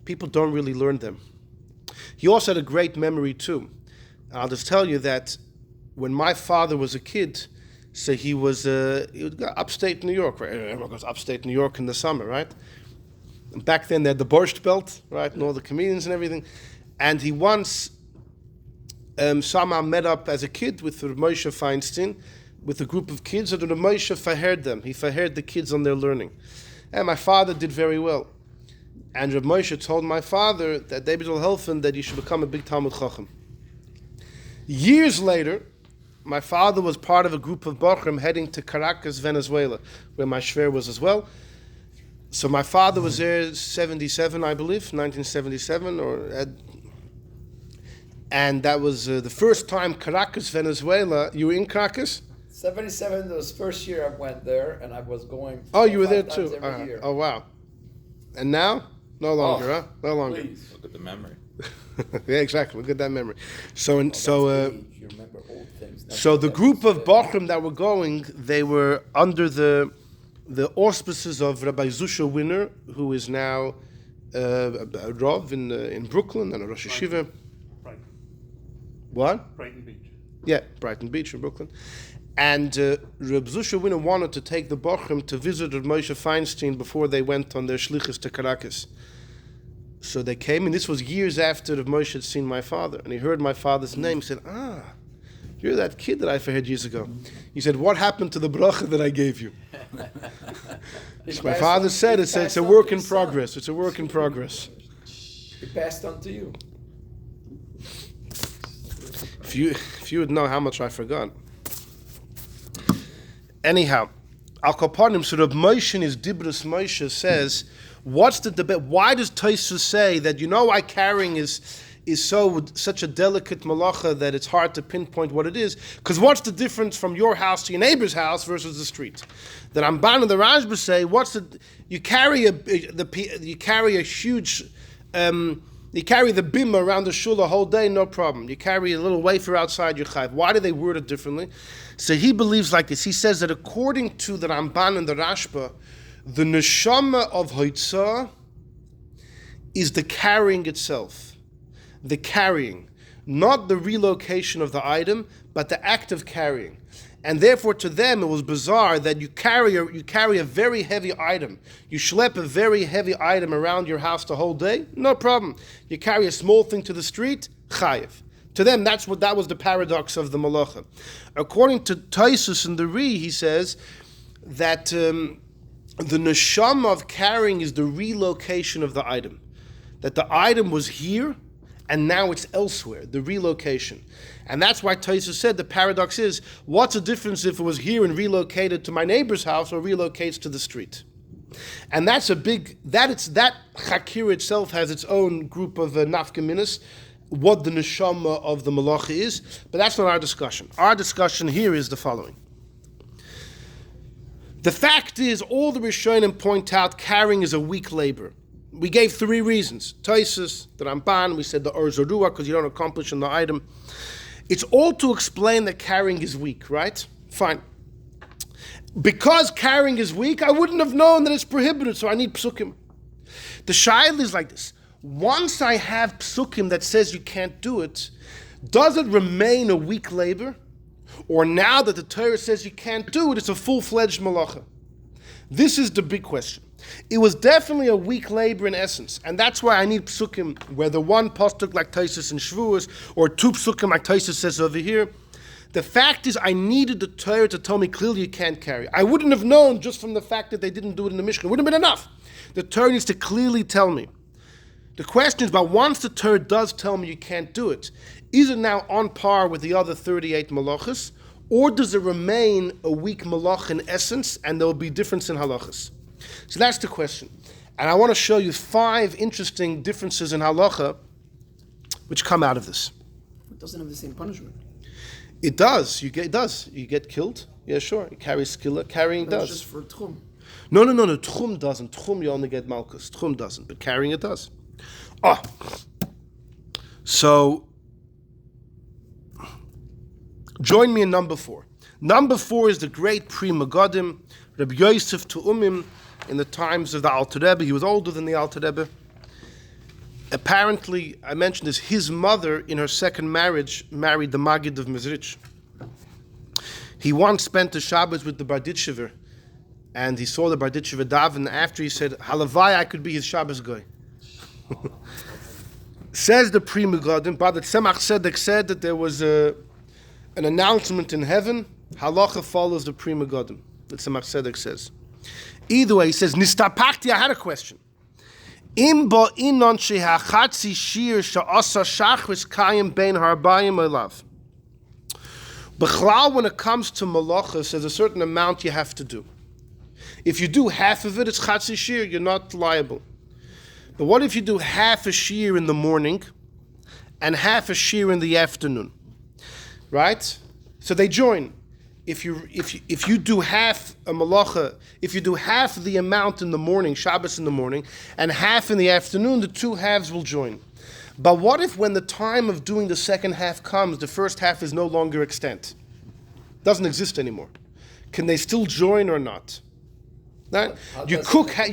People don't really learn them. He also had a great memory too. I'll just tell you that when my father was a kid, so he would go upstate New York, right? Everyone goes upstate New York in the summer, right? And back then they had the Borscht Belt, right, and all the comedians and everything. And he once somehow met up as a kid with Reb Moshe Feinstein, with a group of kids, and Reb Moshe fahered them. He fahered the kids on their learning. And my father did very well. And Reb Moshe told my father that David will help him, that he should become a big Talmud Chacham. Years later, my father was part of a group of Bochum heading to Caracas, Venezuela, where my shver was as well. So my father was there 77, I believe, 1977, and that was the first time Caracas, Venezuela. You were in Caracas? 77 was the first year I went there, and I was going. Oh, you were there 5 too. times every year. Oh, wow. And now? No longer, huh? No longer. Please. Look at the memory. Yeah, exactly. Look at that memory. So That's age. You remember old things. That's so the what group that of Bochum that were going, they were under the auspices of Rabbi Zusha Winner, who is now a Rav in Brooklyn and a Rosh Yeshiva. Brighton. What? Brighton Beach. Yeah, Brighton Beach in Brooklyn. And Reb Zusha Winner wanted to take the Bochum to visit Reb Moshe Feinstein before they went on their shlichus to Caracas. So they came, and this was years after Reb Moshe had seen my father. And he heard my father's name. He said, you're that kid that I heard years ago. He said, what happened to the bracha that I gave you? My father said, it's a work in progress. It's a work in progress. He passed on to you. If you would know how much I forgot. Anyhow, Al Kapanim, so Reb Moshe in his Dibros Moshe says, what's the debate? Why does Tosfos say that why carrying is such a delicate malacha that it's hard to pinpoint what it is? Because what's the difference from your house to your neighbor's house versus the street? The Ramban and the Rashba say, you carry the bimah around the shul a whole day, no problem. You carry a little wafer outside your chayv. Why do they word it differently? So he believes like this. He says that according to the Ramban and the Rashba, the neshama of Hoitzah is the carrying itself. The carrying. Not the relocation of the item, but the act of carrying. And therefore to them it was bizarre that you carry a very heavy item. You schlep a very heavy item around your house the whole day, no problem. You carry a small thing to the street, chayev. To them that was the paradox of the malacha. According to Tosfos in the Ri, he says that the neshama of carrying is the relocation of the item. That the item was here and now it's elsewhere, the relocation. And that's why Tosfos said the paradox is, what's the difference if it was here and relocated to my neighbor's house or relocates to the street? And that's that chakira itself has its own group of nafkaminas, what the neshama of the malacha is, but that's not our discussion. Our discussion here is the following. The fact is, all the Rishonim point out carrying is a weak labor. We gave 3 reasons. Tosfos, the Ramban, we said the Or Zorua, because you don't accomplish in the item. It's all to explain that carrying is weak, right? Fine. Because carrying is weak, I wouldn't have known that it's prohibited, so I need psukim. The shaila is like this. Once I have psukim that says you can't do it, does it remain a weak labor? Or now that the Torah says you can't do it, it's a full-fledged malacha? This is the big question. It was definitely a weak labor in essence, and that's why I need psukim, whether one pasuk like Tosfos in Shavuos, or 2 psukim like Tosfos says over here. The fact is, I needed the Torah to tell me clearly you can't carry. I wouldn't have known just from the fact that they didn't do it in the Mishnah. It wouldn't have been enough. The Torah needs to clearly tell me. The question is, but once the Torah does tell me you can't do it, is it now on par with the other 38 malachas, or does it remain a weak malach in essence, and there will be difference in halachas? So that's the question. And I want to show you 5 interesting differences in halacha which come out of this. It doesn't have the same punishment. It does. You get killed. Yeah, sure. You carry skilla. Carrying does. Just for tchum. No. Tchum doesn't. Tchum you only get malchus. Tchum doesn't. But carrying it does. So join me in number 4. Number 4 is the great Pri Megadim, Rabbi Yosef Tu'umim, in the times of the Alter Rebbe. He was older than the Alter Rebbe. Apparently, I mentioned this, his mother, in her second marriage, married the Maggid of Mezrich. He once spent the Shabbos with the Barditchever, and he saw the Barditchever daven. After he said, "Halavai, I could be his Shabbos guy." Says the Pri Megadim, but the Tzemach Tzedek said that there was an announcement in heaven. Halacha follows the Pri Megadim. The Tzemach Tzedek says. Either way, he says, "Nistapachti." I had a question. Imbo inon shehachatzi shir she'asa shachris kayim bein harbayim elav. B'chlal, when it comes to malachas, there's a certain amount you have to do. If you do half of it, it's chatzi shir. You're not liable. But what if you do half a shear in the morning and half a shear in the afternoon? Right? So they join. If you do half a malacha, if you do half the amount in the morning, Shabbos in the morning, and half in the afternoon, the two halves will join. But what if when the time of doing the second half comes, the first half is no longer extant? Doesn't exist anymore. Can they still join or not? Right? You cook half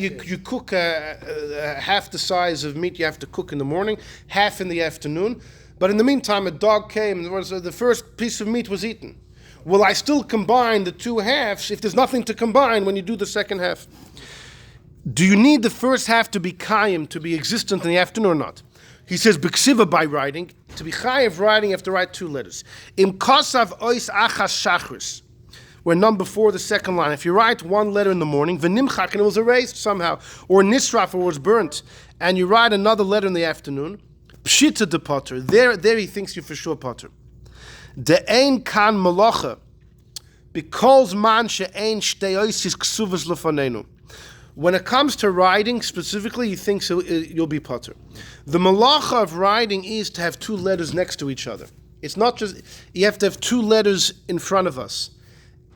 the size of meat you have to cook in the morning, half in the afternoon. But in the meantime, a dog came and the first piece of meat was eaten. Will I still combine the two halves if there's nothing to combine when you do the second half? Do you need the first half to be kayim, to be existent in the afternoon or not? He says, b'ksiva, by writing. To be chayiv writing, you have to write two letters. Im kosav ois achas shachris. We're number 4, the second line. If you write one letter in the morning, v'nimchak, and it was erased somehow, or nisraf, or was burnt, and you write another letter in the afternoon, pshita de potter. There he thinks you for sure potter. De ein kan malacha, because man she'ein shtei oisis ksuvas lefanenu. When it comes to writing specifically, he thinks you'll be potter. The malacha of writing is to have two letters next to each other. It's not just, you have to have two letters in front of us.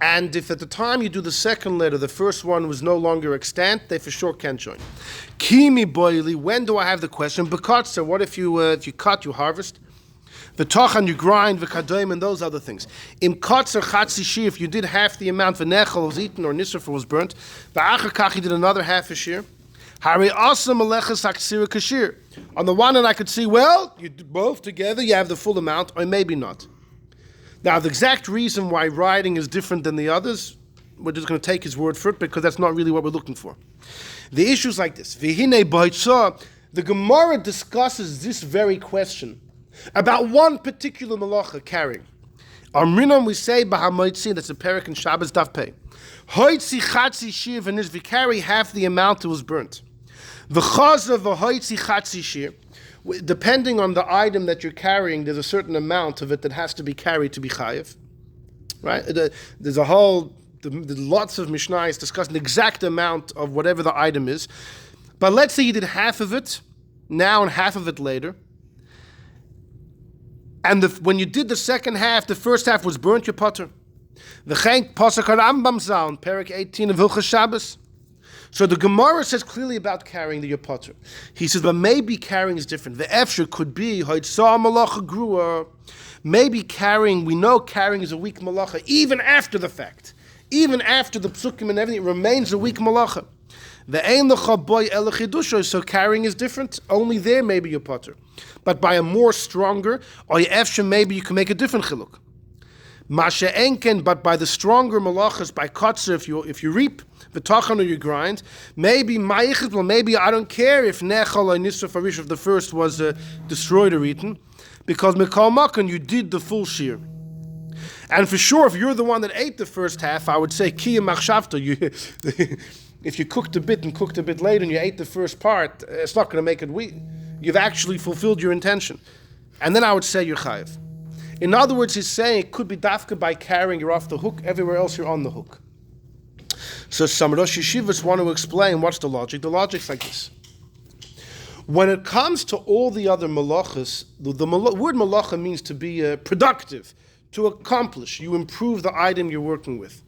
And if at the time you do the second letter, the first one was no longer extant, they for sure can't join. Kimi boili, when do I have the question? Bekatzer, what if you cut, you harvest? V'tochan, you grind, v'kadoim, and those other things. Im katzer chatzi shir, if you did half the amount, v'nechel was eaten, or nisraf was burnt, v'achar kach, you did another half a shir. Hari asa meleches haksira kashir. On the one hand, I could see, well, you do both together, you have the full amount, or maybe not. Now, the exact reason why writing is different than the others, we're just going to take his word for it, because that's not really what we're looking for. The issue is like this. V'hinei b'haitzah, the Gemara discusses this very question about one particular malacha, carrying. Amrinam, we say, b'hamoitzi, that's a perek in Shabbos Daf Pei. Hoitzi chatzi shir v'niz, we carry half the amount that was burnt. V'chaza v'hoitzi chatzi shir, depending on the item that you're carrying, there's a certain amount of it that has to be carried to be chayiv. Right? There's a whole, lots of Mishnayos discussing the exact amount of whatever the item is. But let's say you did half of it now and half of it later. And when you did the second half, the first half was burnt, your potter. V'chein pasuk Rambam Zaun, Perek 18 of Hilchos Shabbos. So the Gemara says clearly about carrying the potter. He says, but maybe carrying is different. The efshir could be hoitzah malacha grua. Maybe carrying, we know carrying is a weak malacha, even after the fact. Even after the psukim and everything, it remains a weak malacha. The ein lecha boy el chidusho, so carrying is different. Only there maybe your potter. But by a more stronger, or efshir, maybe you can make a different chiluk. Masha enken, but by the stronger malachas, by kotzer, if you reap, v'tachan, or you grind, maybe maybe I don't care if nechal or nisra farish, if the first was destroyed or eaten, because mikal makan, you did the full shear. And for sure, if you're the one that ate the first half, I would say kiyam machshavta. If you cooked a bit and cooked a bit later and you ate the first part, it's not going to make it weak. You've actually fulfilled your intention. And then I would say you're chayiv. In other words, he's saying it could be dafka by carrying, you're off the hook, everywhere else you're on the hook. So some Rosh Yeshivas want to explain what's the logic. The logic's like this. When it comes to all the other malachas, the word malacha means to be productive, to accomplish. You improve the item you're working with.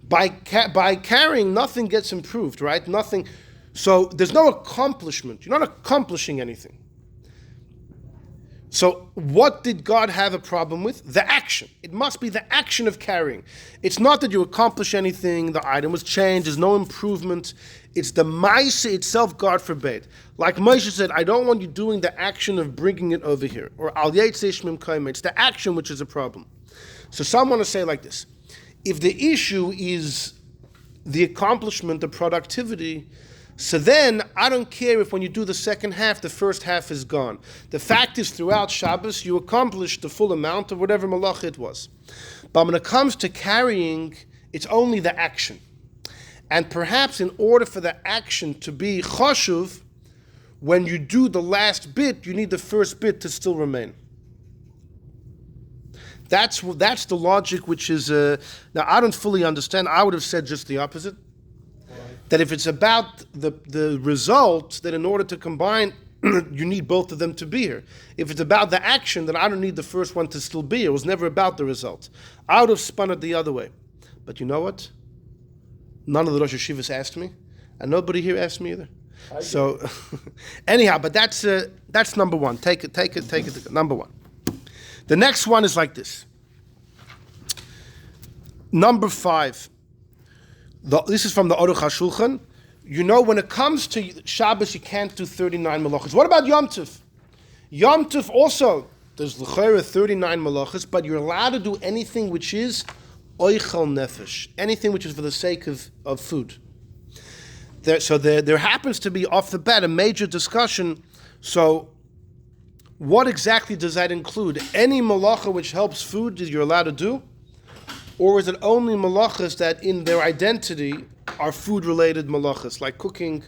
By carrying, nothing gets improved, right? Nothing. So there's no accomplishment. You're not accomplishing anything. So what did God have a problem with? The action. It must be the action of carrying. It's not that you accomplish anything, the item was changed, there's no improvement. It's the ma'aseh itself, God forbid. Like Moshe said, I don't want you doing the action of bringing it over here. Or al yetzei shmim kaimah. It's the action which is a problem. So some want to say like this. If the issue is the accomplishment, the productivity, so then I don't care if when you do the second half, the first half is gone. The fact is, throughout Shabbos, you accomplished the full amount of whatever malach it was. But when it comes to carrying, it's only the action. And perhaps in order for the action to be choshuv, when you do the last bit, you need the first bit to still remain. That's the logic which is... now, I don't fully understand. I would have said just the opposite. That if it's about the result, that in order to combine, you need both of them to be here. If it's about the action, then I don't need the first one to still be here. It was never about the result. I would have spun it the other way. But you know what? None of the Rosh Hashivas asked me, and nobody here asked me either. So, anyhow, but that's number one. Take it. Number one. The next one is like this. Number 5. This is from the Aruch HaShulchan. You know, when it comes to Shabbos, you can't do 39 malachas. What about Yom Tov? Yom Tov also, there's l'chayra 39 malachas, but you're allowed to do anything which is oichel nefesh, anything which is for the sake of food. There happens to be, off the bat, a major discussion. So, what exactly does that include? Any malacha which helps food that you're allowed to do? Or is it only malachas that in their identity are food-related malachas, like cooking,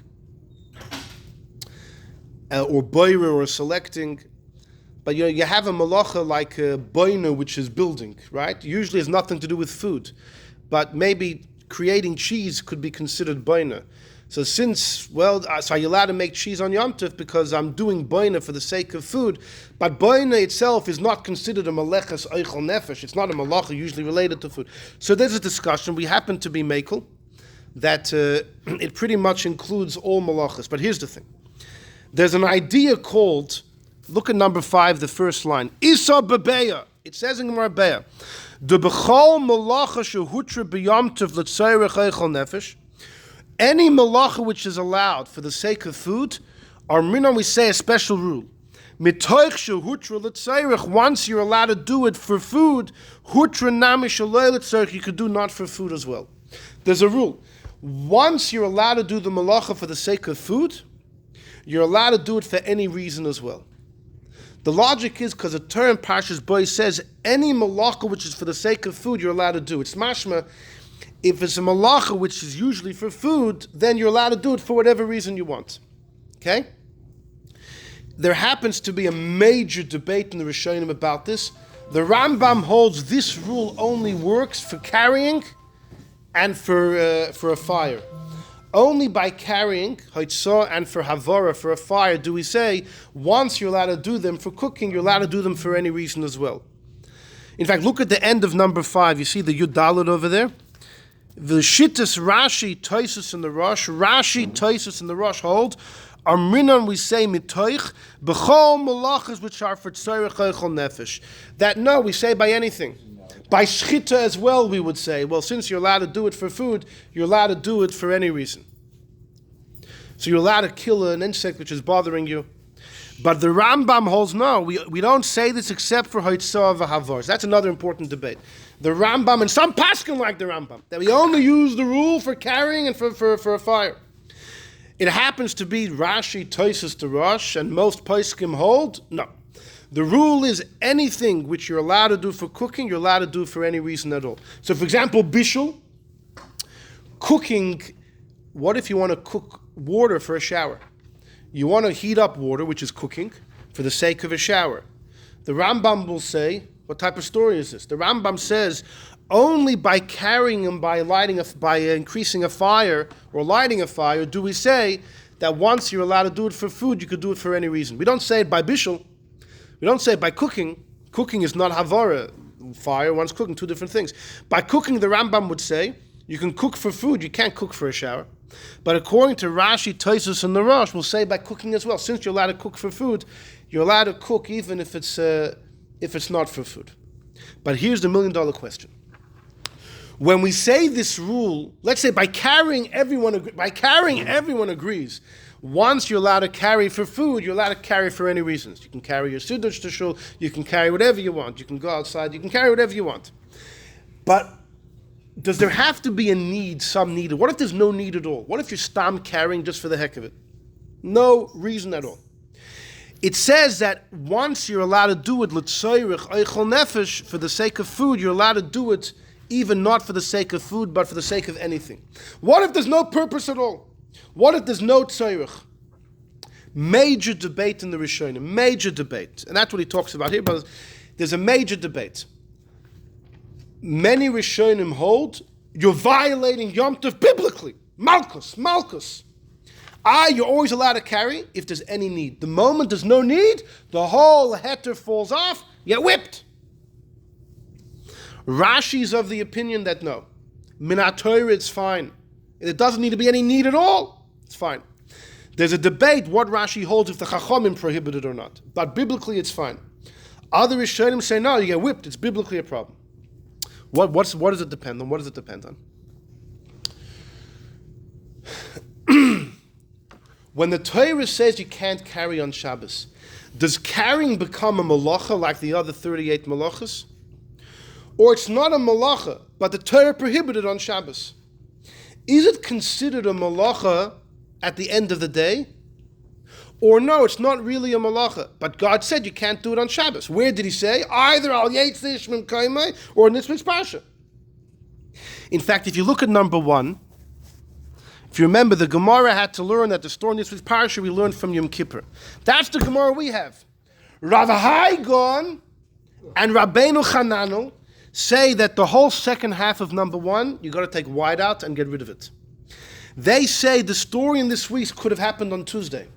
or boirer, or selecting? But you have a malacha like a boina, which is building, right? Usually has nothing to do with food. But maybe creating cheese could be considered boina. So so are you allowed to make cheese on Yom Tov because I'm doing boina for the sake of food? But boina itself is not considered a malechas oichel nefesh. It's not a malacha usually related to food. So there's a discussion. We happen to be mekel that it pretty much includes all malachas. But here's the thing. There's an idea called, look at number 5, the first line. Isa bebeya. It says in Gemara Beya, the bechol malacha shehutra b'yom tov l'tzayrech oichel nefesh. Any malacha which is allowed for the sake of food, or minon we say a special rule. Mitoich shehutra l'tzayrech, once you're allowed to do it for food, hutra nami shaloi l'tzayrech, you could do not for food as well. There's a rule. Once you're allowed to do the malacha for the sake of food, you're allowed to do it for any reason as well. The logic is because the Torah in Parshas Beis says any malacha which is for the sake of food, you're allowed to do. It's mashma. If it's a malacha which is usually for food, then you're allowed to do it for whatever reason you want. Okay? There happens to be a major debate in the Rishonim about this. The Rambam holds this rule only works for carrying and for a fire. Only by carrying, haitzah, and for havara, for a fire, do we say, once you're allowed to do them for cooking, you're allowed to do them for any reason as well. In fact, look at the end of number 5. You see the Yud Daled over there? The Shittas Rashi, Toisus in the Rosh, Rashi, Toisus in the Rosh hold, Amrinon we say mitoich, b'chol malachas which are for tzorech oichel nefesh. That no, we say by anything. By shchita as well, we would say, well, since you're allowed to do it for food, you're allowed to do it for any reason. So you're allowed to kill an insect which is bothering you. But the Rambam holds no, we don't say this except for haitzah v'havor. That's another important debate. The Rambam, and some paskin like the Rambam, that we only use the rule for carrying and for a fire. It happens to be Rashi, Toisus, the Rosh, and most poskim hold, no. The rule is anything which you're allowed to do for cooking, you're allowed to do for any reason at all. So for example, bishul, cooking, what if you want to cook water for a shower? You want to heat up water, which is cooking, for the sake of a shower. The Rambam will say, what type of story is this? The Rambam says, only by carrying and by increasing a fire or lighting a fire do we say that once you're allowed to do it for food, you could do it for any reason. We don't say it by bishul. We don't say it by cooking. Cooking is not havara. Fire, one's cooking, two different things. By cooking, the Rambam would say, you can cook for food, you can't cook for a shower. But according to Rashi, Toisus, and the Rosh, we'll say by cooking as well. Since you're allowed to cook for food, you're allowed to cook even if it's not for food. But here's the $1 million question. When we say this rule, let's say by carrying everyone agrees. Once you're allowed to carry for food, you're allowed to carry for any reasons. You can carry your siddur to shul, you can carry whatever you want. You can go outside, you can carry whatever you want. But does there have to be a need, some need? What if there's no need at all? What if you're stam carrying just for the heck of it? No reason at all. It says that once you're allowed to do it, l'tzoyrich eichel nefesh, for the sake of food, you're allowed to do it even not for the sake of food, but for the sake of anything. What if there's no purpose at all? What if there's no tzoyrich? Major debate in the Rishonim, major debate. And that's what he talks about here, but there's a major debate. Many Rishonim hold you're violating Yom Tov biblically. Malchus. You're always allowed to carry if there's any need. The moment there's no need, the whole heter falls off, you get whipped. Rashi's of the opinion that no. Minat Torah, it's fine. It doesn't need to be any need at all. It's fine. There's a debate what Rashi holds if the Chachamim prohibit it or not. But biblically, it's fine. Other Rishonim say, no, you get whipped. It's biblically a problem. What does it depend on? What does it depend on? When the Torah says you can't carry on Shabbos, does carrying become a malacha like the other 38 malachas? Or it's not a malacha, but the Torah prohibited on Shabbos? Is it considered a malacha at the end of the day? Or no, it's not really a malacha, but God said you can't do it on Shabbos. Where did he say? Either al yetzish min kaimai or in this week's parsha. In fact, if you look at number 1, if you remember, the Gemara had to learn that the story in this week's parsha we learned from Yom Kippur. That's the Gemara we have. Rav Haigon and Rabbeinu Chananel say that the whole second half of number 1, you got to take white out and get rid of it. They say the story in this week could have happened on Tuesday.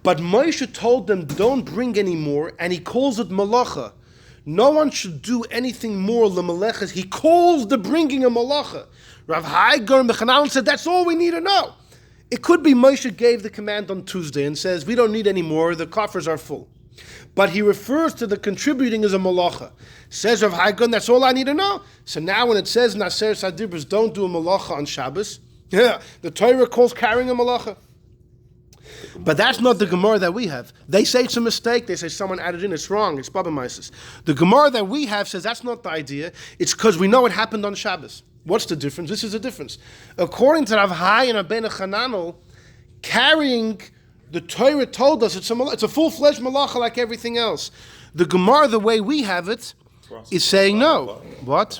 But Moshe told them, don't bring any more, and he calls it malacha. No one should do anything more lemalechas. He calls the bringing a malacha. Rav Haigar and Bechanal said, that's all we need to know. It could be Moshe gave the command on Tuesday and says, we don't need any more, the coffers are full. But he refers to the contributing as a malacha. Says Rav Haigar, that's all I need to know. So now when it says Naser Sadibras, don't do a malacha on Shabbos, the Torah calls carrying a malacha. But that's not the Gemara that we have. They say it's a mistake. They say someone added in. It's wrong. It's Baba Mises. The Gemara that we have says that's not the idea. It's because we know it happened on Shabbos. What's the difference? This is the difference. According to Rav Hai and Rabbeinu Chananel, carrying the Torah told us it's a full-fledged malacha like everything else. The Gemara, the way we have it, is saying no. What?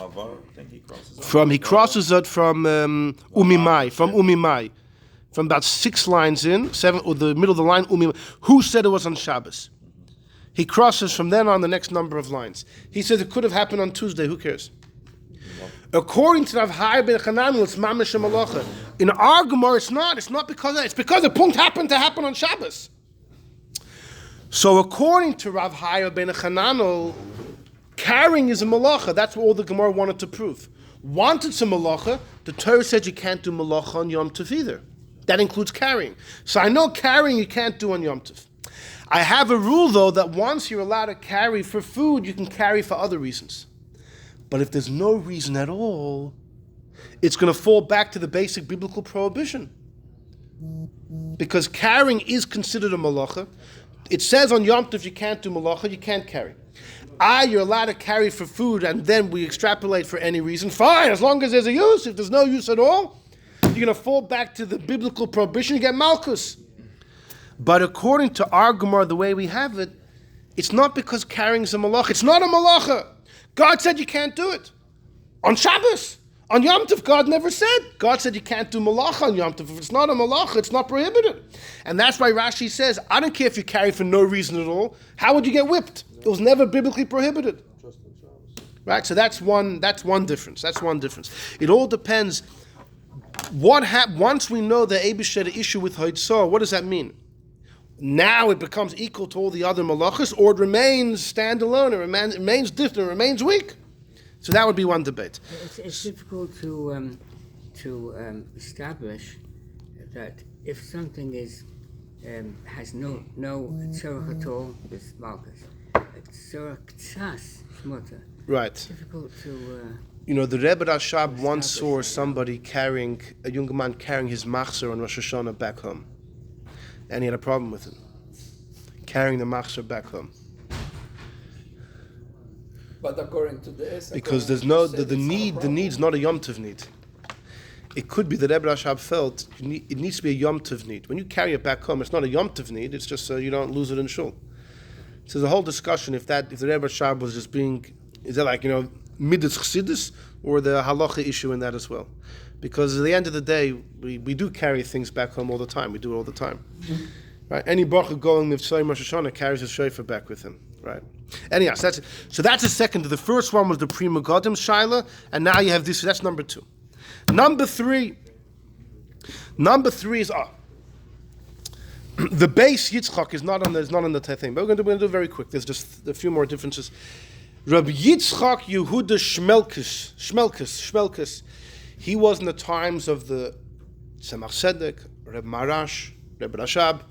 He crosses it from Umimai. From about 6 lines in, 7, or the middle of the line, who said it was on Shabbos? He crosses from then on the next number of lines. He says it could have happened on Tuesday, who cares? According to Rav Hai ben Chananel, it's mamash malacha. In our Gemara, it's not. It's not because of that. It's because the punkt happened to happen on Shabbos. So according to Rav Hai ben Chananel, carrying is a malacha. That's what all the Gemara wanted to prove. Wanted some malacha, the Torah said you can't do malacha on Yom Tov either. That includes carrying. So I know carrying you can't do on Yom Tov. I have a rule, though, that once you're allowed to carry for food, you can carry for other reasons. But if there's no reason at all, it's going to fall back to the basic biblical prohibition. Because carrying is considered a malacha. It says on Yom Tov you can't do malacha, you can't carry. You're allowed to carry for food, and then we extrapolate for any reason. Fine, as long as there's a use. If there's no use at all, you're going to fall back to the biblical prohibition, you get malchus. But according to our Gemara, the way we have it, it's not because carrying is a malacha. It's not a malacha. God said you can't do it. On Shabbos, on Yom Tov, God never said. God said you can't do malacha on Yom Tov. If it's not a malacha, it's not prohibited. And that's why Rashi says, I don't care if you carry for no reason at all. How would you get whipped? It was never biblically prohibited. Right? So that's one difference. That's one difference. It all depends. Once we know the Eibush had an issue with Haitzah, what does that mean? Now it becomes equal to all the other malachas, or it remains standalone, it remains different, it remains weak. So that would be one debate. It's difficult to establish that if something has no tzorach at all, it's malchus. Tzorach ktsas shmota. Right. It's difficult to. The Rebbe Rashab once saw somebody a young man carrying his machzor on Rosh Hashanah back home. And he had a problem with it. Carrying the machzor back home. But according to this, Because there's no the need's not a Yom Tov need. It could be that Rebbe Rashab felt it needs to be a Yom Tov need. When you carry it back home, it's not a Yom Tov need. It's just so you don't lose it in shul. So there's a whole discussion if the Rebbe Rashab was just being, is that like midas chassidus or the halacha issue in that as well? Because at the end of the day, we do carry things back home all the time. We do it all the time, right? Any baruch going Mitzvah Rosh Hashanah carries his shofar back with him, right? Anyhow, that's a second. The first one was the Pri Megadim Shaila, and now you have this. That's number 2. Number three is the Beis Yitzchak is not on the thing, but we're going to do it very quick. There's just a few more differences. Rabbi Yitzchak Yehuda Shmelkes. He was in the times of the Tzemach Tzedek, Reb Marash, Reb Rashab.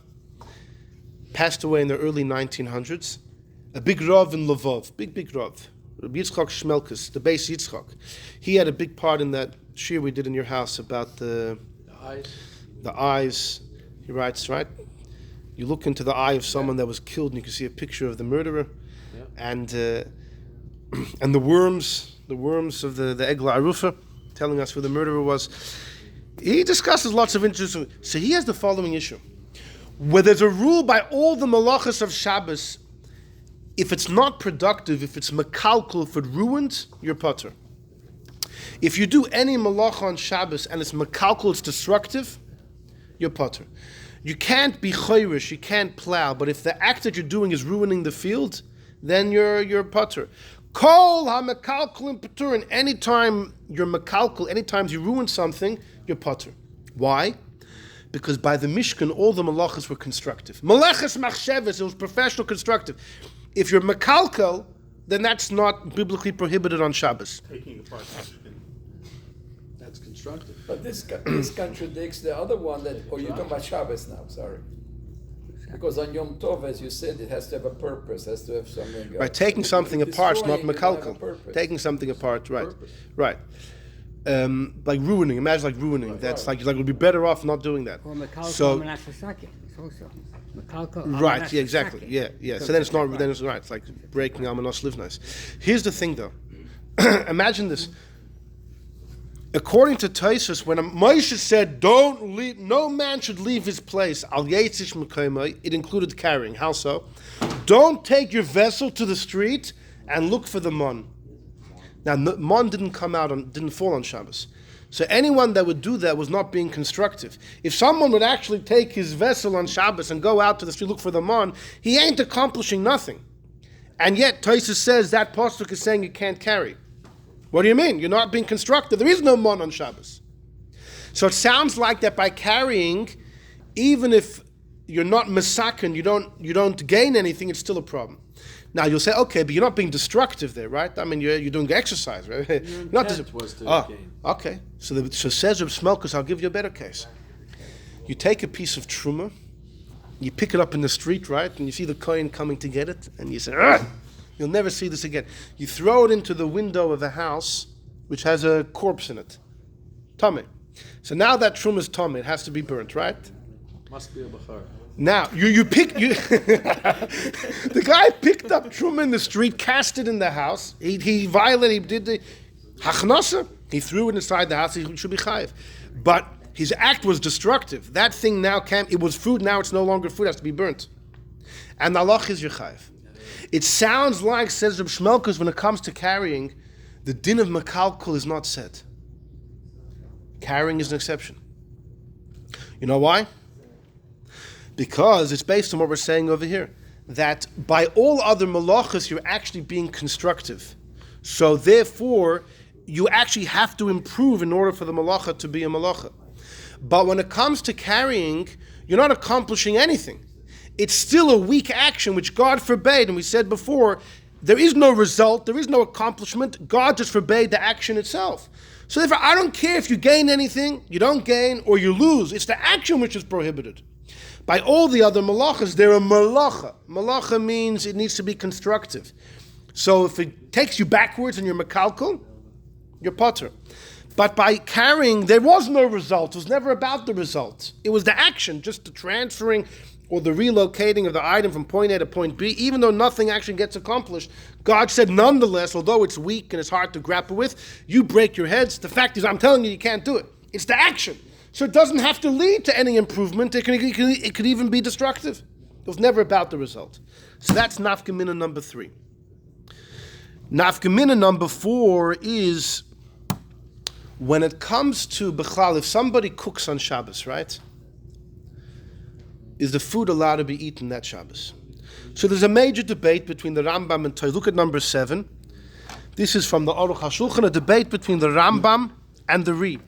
Passed away in the early 1900s. A big Rav in Lvov, big Rav. Rabbi Yitzchak Shmelkes, the Beis Yitzchak. He had a big part in that shir we did in your house about the eyes. He writes, right? You look into the eye of someone that was killed, and you can see a picture of the murderer, and the worms of the Egla Arufa, telling us who the murderer was. He discusses lots of interesting. So he has the following issue: where there's a rule by all the malachas of Shabbos, if it's not productive, if it's makalkul, if it ruins, you're potter. If you do any malacha on Shabbos and it's makalkul, it's destructive, you're potter. You can't be chayrish, you can't plow, but if the act that you're doing is ruining the field, then you're potter. Kol ha-makalkul in paturin. Anytime you're makalkul, anytime you ruin something, you're potter. Why? Because by the Mishkan, all the malachas were constructive. Malachas machsheves, it was professional constructive. If you're makalkal, then that's not biblically prohibited on Shabbos. Taking apart the Mishkan. That's constructive. But this contradicts the other one that, you're talking about Shabbos now, sorry. Because on Yom Tov, as you said, it has to have a purpose, has to have something. Right, taking something apart is not Destroying it doesn't have a makalkal. purpose. Taking something apart, right. Purpose. Right. Like ruining, imagine like ruining. That's like we'd be better off not doing that. Or Mekalko So- Menasasaki. It's also Mekalko Right, yeah, exactly. Menasasaki. Yeah. So then it's not, then it's right. It's like breaking Almanos Livnais. Here's the thing though. Imagine this. According to Taisus, when Moshe said, "Don't leave, no man should leave his place," al yetzish mekayma, it included carrying. How so? Don't take your vessel to the street and look for the mon. Now, mon didn't fall on Shabbos. So anyone that would do that was not being constructive. If someone would actually take his vessel on Shabbos and go out to the street look for the mon, he ain't accomplishing nothing. And yet, Taisus says that pasuk is saying you can't carry. What do you mean? You're not being constructive. There is no mon on Shabbos. So it sounds like that by carrying, even if you're not masakin, you don't gain anything, it's still a problem. Now you'll say, okay, but you're not being destructive there, right? I mean, you're doing exercise, right? Not intent was to gain. Okay. So says Reb Shmelkes, I'll give you a better case. You take a piece of truma, you pick it up in the street, right? And you see the kohen coming to get it, and you say, "Ugh! You'll never see this again." You throw it into the window of a house which has a corpse in it. Tummy. So now that truma is tummy, it has to be burnt, right? Must be a bachar. Now the guy picked up truma in the street, cast it in the house. He violated. He did the hachnasa. He threw it inside the house. He should be chayiv, but his act was destructive. That thing now it was food. Now it's no longer food. It has to be burnt. And the halach is your chayiv. It sounds like, says Reb Shmelkes, when it comes to carrying, the din of makalkul is not said. Carrying is an exception. You know why? Because it's based on what we're saying over here, that by all other malachas, you're actually being constructive. So therefore, you actually have to improve in order for the malacha to be a malacha. But when it comes to carrying, you're not accomplishing anything. It's still a weak action, which God forbade. And we said before, there is no result, there is no accomplishment. God just forbade the action itself. So therefore, I don't care if you gain anything, you don't gain, or you lose. It's the action which is prohibited. By all the other malachas, they're a malacha. Malacha means it needs to be constructive. So if it takes you backwards and you're makalkal, you're potter. But by carrying, there was no result. It was never about the result. It was the action, just the transferring or the relocating of the item from point A to point B, even though nothing actually gets accomplished, God said, nonetheless, although it's weak and it's hard to grapple with, you break your heads. The fact is, I'm telling you, you can't do it. It's the action. So it doesn't have to lead to any improvement. It could even be destructive. It was never about the result. So that's nafkamina number 3. Nafkamina number 4 is when it comes to Bechlal, if somebody cooks on Shabbos, right? Is the food allowed to be eaten that Shabbos? So there's a major debate between the Rambam and Toy. Look at number 7. This is from the Aruch HaShulchan, a debate between the Rambam and the Ri.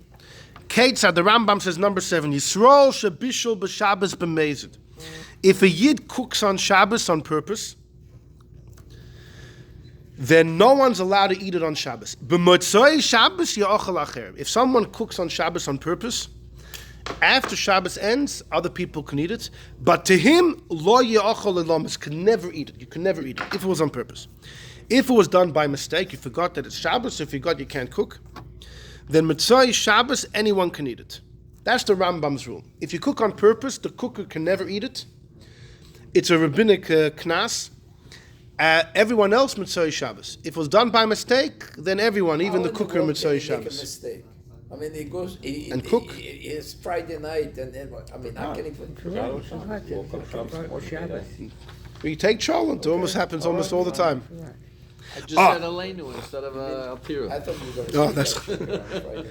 Ketzad, the Rambam says number 7, Yisrael shebishul b'Shabbos b'mezid. If a Yid cooks on Shabbos on purpose, then no one's allowed to eat it on Shabbos. B'motzoi Shabbos ya'ochel acher. If someone cooks on Shabbos on purpose, after Shabbos ends, other people can eat it. But to him, lo ya'ochel elomis, can never eat it. You can never eat it, if it was on purpose. If it was done by mistake, you forgot that it's Shabbos, if you forgot you can't cook, then Mitzvah Shabbos, anyone can eat it. That's the Rambam's rule. If you cook on purpose, the cooker can never eat it. It's a rabbinic knas. Everyone else Mitzvah Shabbos. If it was done by mistake, then everyone, even the cooker, Mitzvah Shabbos. I mean, he goes and cook. It's Friday night, and then I mean, how can he put? You take cholent. It almost happens almost all the time. I just said Aleinu instead of Alpira. I thought you were going to that's. Friday night.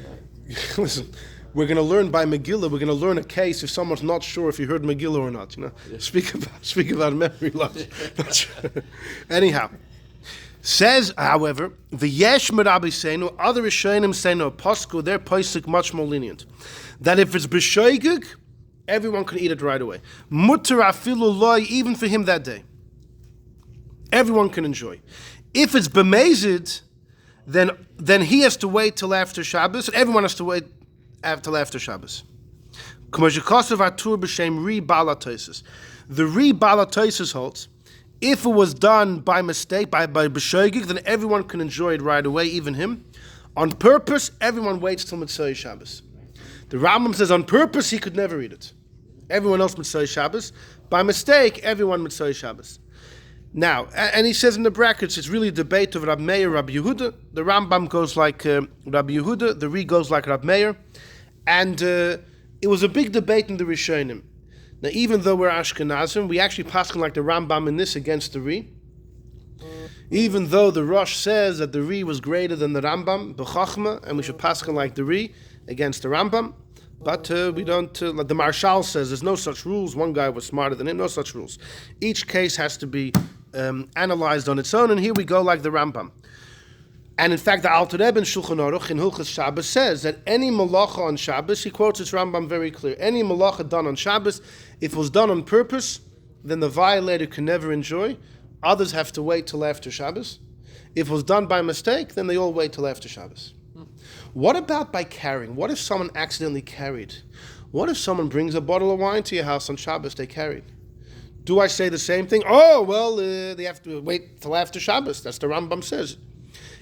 Listen, we're going to learn by Megillah. We're going to learn a case if someone's not sure if he heard Megillah or not. You know, speak about memory loss. Anyhow, says, however, the Yesh Merabi Seinu, other Rishonim say no, Posku, their posuk much more lenient, that if it's b'shoigig, everyone can eat it right away. Mutter afilu loy, even for him that day, everyone can enjoy. If it's b'mezid, then he has to wait till after Shabbos, and everyone has to wait till after Shabbos. The Ri Balatoises holds, if it was done by mistake, by b'shoigig, then everyone can enjoy it right away, even him. On purpose, everyone waits till Mitzvah Shabbos. The Rambam says on purpose, he could never eat it. Everyone else Mitzvah Shabbos. By mistake, everyone Mitzvah Shabbos. Now, and he says in the brackets, it's really a debate of Rab Meir, Rab Yehuda. The Rambam goes like Rab Yehuda, the Ri goes like Rab Meir. And it was a big debate in the Rishonim. Now, even though we're Ashkenazim, we actually paskin like the Rambam in this against the Ri. Even though the Rosh says that the Ri was greater than the Rambam, b'chachma, and we should paskin like the Ri against the Rambam. But we don't, like the Marshal says, there's no such rules. One guy was smarter than him, no such rules. Each case has to be analyzed on its own, and here we go like the Rambam. And in fact, the Alter Rebbe in Shulchan Aruch in Hilchos Shabbos says that any malacha on Shabbos, he quotes his Rambam very clear, any malacha done on Shabbos, if it was done on purpose, then the violator can never enjoy. Others have to wait till after Shabbos. If it was done by mistake, then they all wait till after Shabbos. What about by carrying? What if someone accidentally carried? What if someone brings a bottle of wine to your house on Shabbos, they carried? Do I say the same thing? Oh, well, they have to wait till after Shabbos. That's the Rambam says.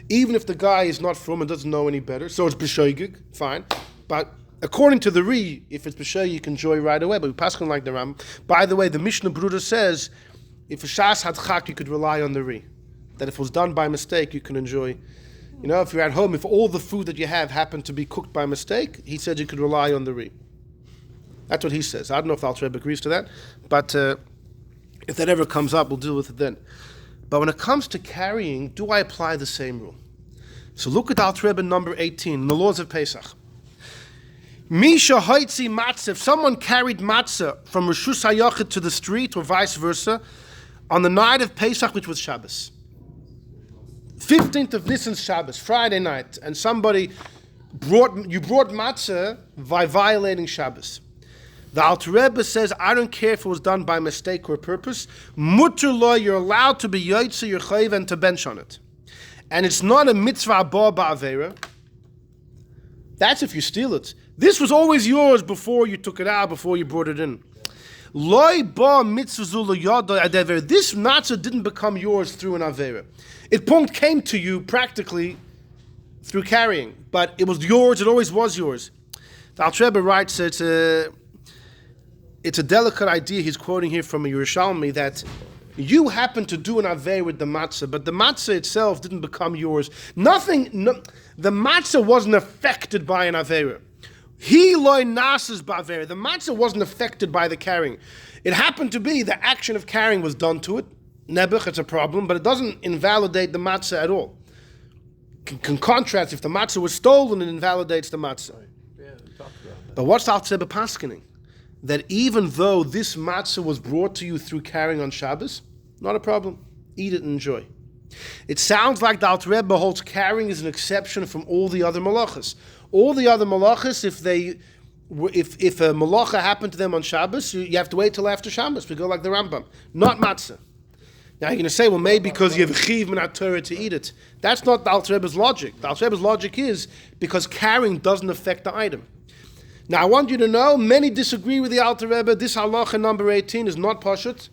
Even if the guy is not from and doesn't know any better, so it's b'shoigig, fine. But according to the Ri, if it's b'shoigig, you can enjoy right away. But we pass on like the Rambam. By the way, the Mishnah Bruder says, if a shas had chak, you could rely on the Ri. That if it was done by mistake, you can enjoy. You know, if you're at home, if all the food that you have happened to be cooked by mistake, he said you could rely on the Ri. That's what he says. I don't know if the Alter Rebbe agrees to that, but if that ever comes up, we'll deal with it then. But when it comes to carrying, do I apply the same rule? So look at Alter Rebbe number 18, the laws of Pesach. Misha hoitzi matzah, if someone carried matzah from Rishus HaYachid to the street or vice versa, on the night of Pesach, which was Shabbos, 15th of Nisan's Shabbos, Friday night, and somebody brought matzah by violating Shabbos. The Alter Rebbe says, I don't care if it was done by mistake or purpose. Mutter lo, you're allowed to be yoytze, you're chayiv, and to bench on it. And it's not a mitzvah ba ba'avera. That's if you steal it. This was always yours before you took it out, before you brought it in. Loi ba mitzvah zula yada adevera. This matzah didn't become yours through an avera. It came to you practically through carrying, but it was yours. It always was yours. The Alter Rebbe writes that it's a delicate idea he's quoting here from a Yerushalmi that you happen to do an avei with the matzah, but the matzah itself didn't become yours. The matzah wasn't affected by an avera. He loy nasas ba'avera. The matzah wasn't affected by the carrying. It happened to be the action of carrying was done to it. Nebuch, it's a problem, but it doesn't invalidate the matzah at all. Can contrast, if the matzah was stolen, it invalidates the matzah. Yeah, we talked about that. But what's the Alter Rebbe paskening? That even though this matzah was brought to you through carrying on Shabbos, not a problem. Eat it and enjoy. It sounds like the Alter Rebbe holds carrying is an exception from all the other malachas. All the other malachas, if a malacha happened to them on Shabbos, you have to wait till after Shabbos. We go like the Rambam. Not matzah. Now you're going to say, well, maybe because you have a chiv minat Torah to eat it. That's not the Alter Rebbe's logic. The Alter Rebbe's logic is because carrying doesn't affect the item. Now I want you to know, many disagree with the Alter Rebbe. This halacha number 18 is not pashut.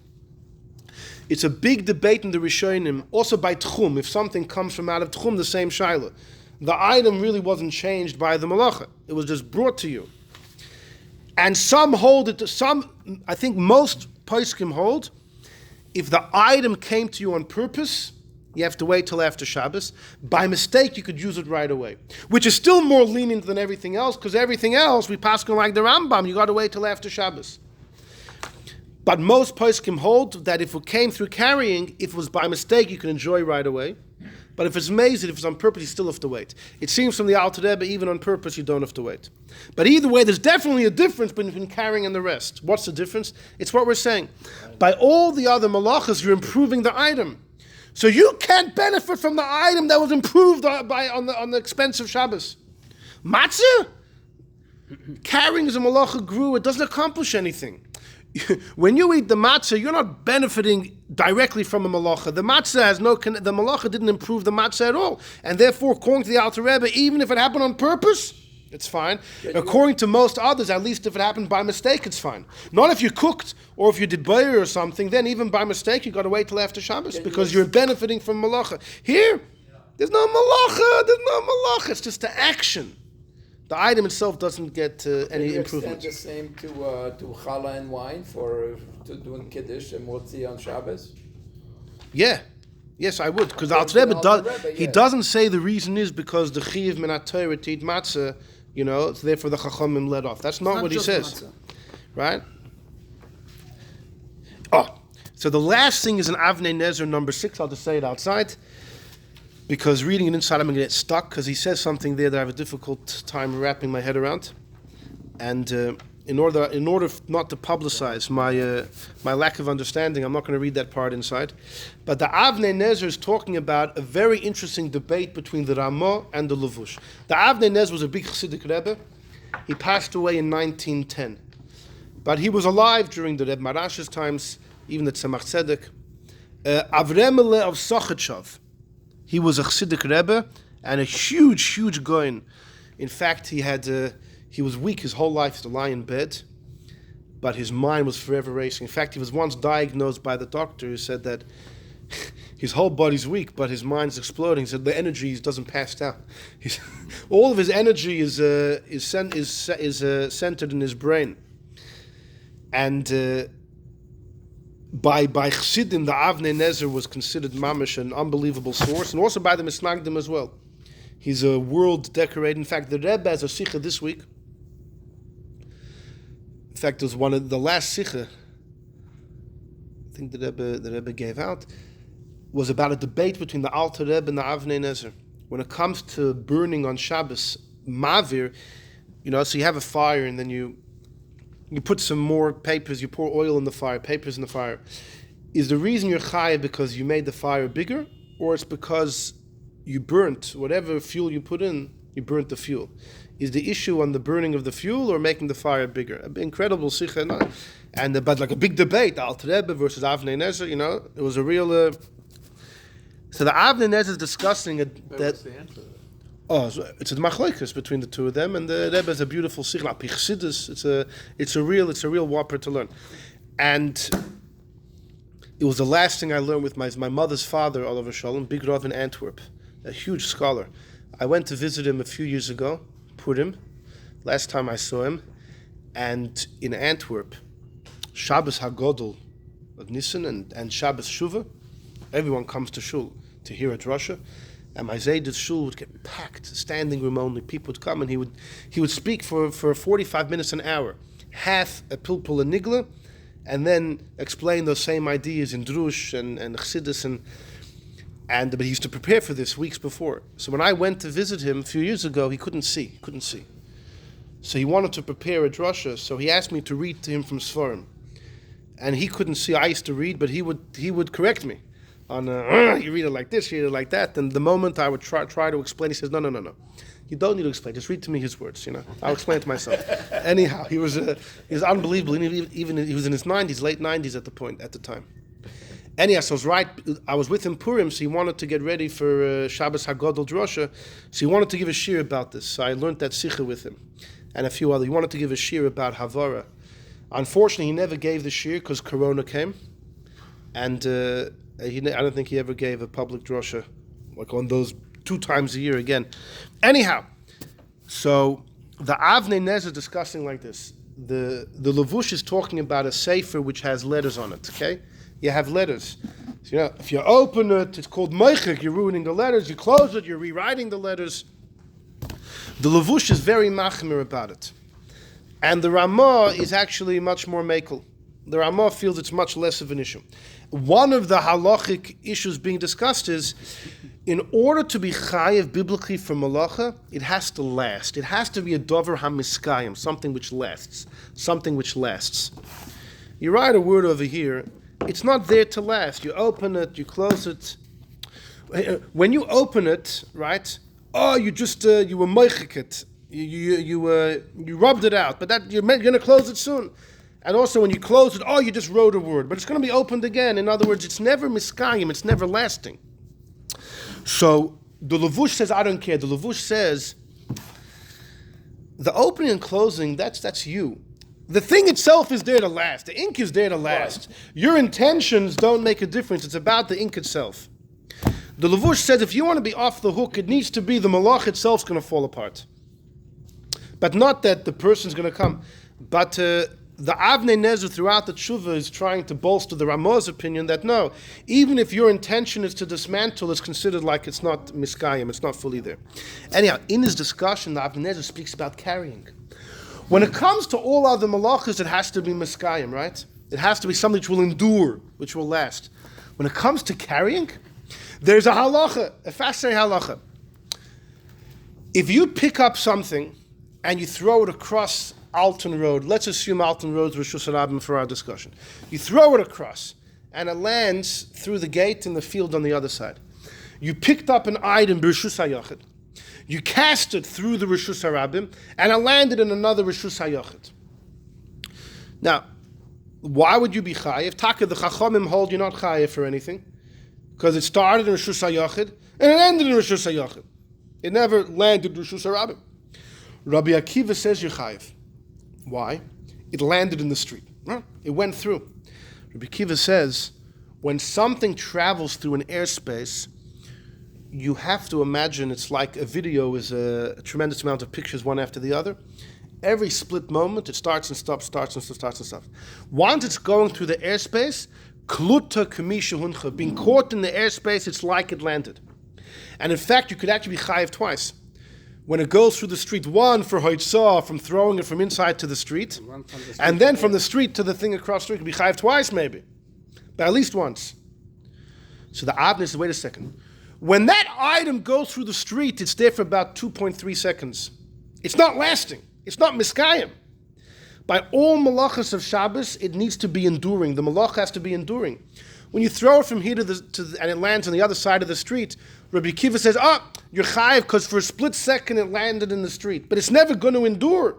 It's a big debate in the Rishonim, also by Tchum. If something comes from out of Tchum, the same shaila. The item really wasn't changed by the malacha. It was just brought to you. And some hold it, I think most poskim hold, if the item came to you on purpose, you have to wait till after Shabbos. By mistake, you could use it right away. Which is still more lenient than everything else, because everything else, we pass on like the Rambam, you got to wait till after Shabbos. But most poskim hold that if it came through carrying, if it was by mistake, you can enjoy right away. But if it's mazed, if it's on purpose, you still have to wait. It seems from the Alter Rebbe, even on purpose, you don't have to wait. But either way, there's definitely a difference between carrying and the rest. What's the difference? It's what we're saying. By all the other malachas, you're improving the item. So you can't benefit from the item that was improved on the expense of Shabbos. Matzah? Carrying as a malacha grew, it doesn't accomplish anything. When you eat the matzah, you're not benefiting directly from a malacha. The matzah the malacha didn't improve the matzah at all. And therefore, according to the Alter Rebbe, even if it happened on purpose, it's fine. According to most others, at least if it happened by mistake, it's fine. Not if you cooked or if you did bayer or something, then even by mistake, you got to wait till after Shabbos because you're benefiting from malacha. Here, there's no malacha. It's just the action. The item itself doesn't get any improvement. Can you extend the same to challah and wine to doing kiddush and motzi on Shabbos? Yeah, yes, I would, because Alter Rebbe doesn't say the reason is because the chiyuv minat Torah to eat matzah, it's therefore the chachamim let off. That's not what he says, right? Oh, so the last thing is an Avnei Nezer number 6. I'll just say it outside. Because reading it inside, I'm going to get stuck, because he says something there that I have a difficult time wrapping my head around. And in order not to publicize my lack of understanding, I'm not going to read that part inside. But the Avnei Nezer is talking about a very interesting debate between the Ramah and the Levush. The Avnei Nezer was a big Chassidic Rebbe. He passed away in 1910. But he was alive during the Rebbe Marash's times, even the Tzemach Tzedek. Avremele of Sochetshav. He was a Chassidic Rebbe and a huge goyin. In fact, he was weak his whole life to lie in bed, but his mind was forever racing. In fact, he was once diagnosed by the doctor who said that his whole body's weak, but his mind's exploding. He said the energy doesn't pass down. All of his energy is centered in his brain. And by Chassidim, the Avnei Nezer was considered mamish, an unbelievable source, and also by the Misnagdim as well. He's a world decorated. In fact, the Rebbe has a sikha this week. In fact, it was one of the last sikha I think the Rebbe gave out, was about a debate between the Alter Rebbe and the Avnei Nezer. When it comes to burning on Shabbos, mavir, so you have a fire and then you put some more papers, you pour oil in the fire, papers in the fire. Is the reason you're chayav because you made the fire bigger, or it's because you burnt whatever fuel you put in, you burnt the fuel? Is the issue on the burning of the fuel or making the fire bigger? An incredible sikha, but like a big debate, Alter Rebbe versus Avnei Nezer, it was a real... So the Avnei Nezer is discussing that... What's the answer to that? Oh, it's a machlokes between the two of them, and the Rebbe is a beautiful sikha. It's a real whopper to learn. And it was the last thing I learned with my mother's father, Oliver Shalom, big Rav in Antwerp, a huge scholar. I went to visit him a few years ago, Purim, last time I saw him, and in Antwerp, Shabbos Hagodol of Nisan and Shabbos Shuvah, everyone comes to shul to hear a drasha, and my Zayd's shul would get packed, standing room only. People would come, and he would speak for 45 minutes, an hour, half a pilpul and nigla, and then explain those same ideas in drush and chassidus but he used to prepare for this weeks before. So when I went to visit him a few years ago, he couldn't see. So he wanted to prepare a drasha, so he asked me to read to him from Sfarim. And he couldn't see. I used to read, but he would correct me on you read it like this, you read it like that. And the moment I would try to explain, he says, no. You don't need to explain. Just read to me his words. I'll explain it to myself. Anyhow, he was unbelievable. Even he was in his 90s, late 90s at the time. Anyhow, so I was with him Purim, so he wanted to get ready for Shabbos Hagodol Drosha. So he wanted to give a shir about this. So I learned that sikha with him, and a few other. He wanted to give a shir about Havara. Unfortunately, he never gave the shir because Corona came, and I don't think he ever gave a public drosha like on those 2 times a year again. Anyhow, so the Avnei Nezer discussing like this. The Levush is talking about a sefer which has letters on it. Okay, you have letters. So, if you open it, it's called meichik. You're ruining the letters. You close it, you're rewriting the letters. The Levush is very machmir about it. And the Ramah is actually much more mekel. The Ramah feels it's much less of an issue. One of the halachic issues being discussed is, in order to be chayiv biblically for malacha, it has to last. It has to be a dover hamiskayim, something which lasts. You write a word over here, it's not there to last. You open it, you close it. When you open it, right? You just you were meichik it. You rubbed it out, but that you're going to close it soon. And also when you close it, you just wrote a word, but it's going to be opened again. In other words, it's never miskayim, it's never lasting. So the Levush says, I don't care. The Levush says, the opening and closing, that's you. The thing itself is there to last. The ink is there to last. Right. Your intentions don't make a difference. It's about the ink itself. The Levush says, if you want to be off the hook, it needs to be the malach itself is going to fall apart. But not that the person's going to come. But the Avnei Nezer throughout the tshuva is trying to bolster the Ramah's opinion that no, even if your intention is to dismantle, it's considered like it's not miskayim, it's not fully there. Anyhow, in his discussion, the Avnei Nezer speaks about carrying. When it comes to all other malachas, it has to be miskayim, right? It has to be something which will endure, which will last. When it comes to carrying, there's a halacha, a fascinating halacha. If you pick up something and you throw it across Alton Road, let's assume Alton Road's Rosh Hashanah for our discussion. You throw it across and it lands through the gate in the field on the other side. You picked up an item, Rishus HaYachid. You cast it through the Rishus HaRabim and it landed in another Rishus HaYachid. Now, why would you be chayiv? Taka, the Chachamim hold you're not chayiv for anything because it started in Rishus HaYachid and it ended in Rishus HaYachid. It never landed in Rishus HaRabim. Rabbi Akiva says you're chayiv. Why? It landed in the street. It went through. Rabbi Akiva says, when something travels through an airspace, you have to imagine it's like a video is a tremendous amount of pictures one after the other. Every split moment, it starts and stops. Once it's going through the airspace, kluta kamisha huncha, being caught in the airspace, it's like it landed. And in fact, you could actually be chayiv twice. When it goes through the street, one for hoitzah, from throwing it from inside to the street, and then from the street to the thing across the street, it could be chayiv twice maybe, but at least once. So the Avnei says, wait a second. When that item goes through the street, it's there for about 2.3 seconds. It's not lasting. It's not miskayim. By all malachas of Shabbos, it needs to be enduring. The malach has to be enduring. When you throw it from here and it lands on the other side of the street, Rabbi Akiva says, you're chayiv because for a split second it landed in the street. But it's never going to endure.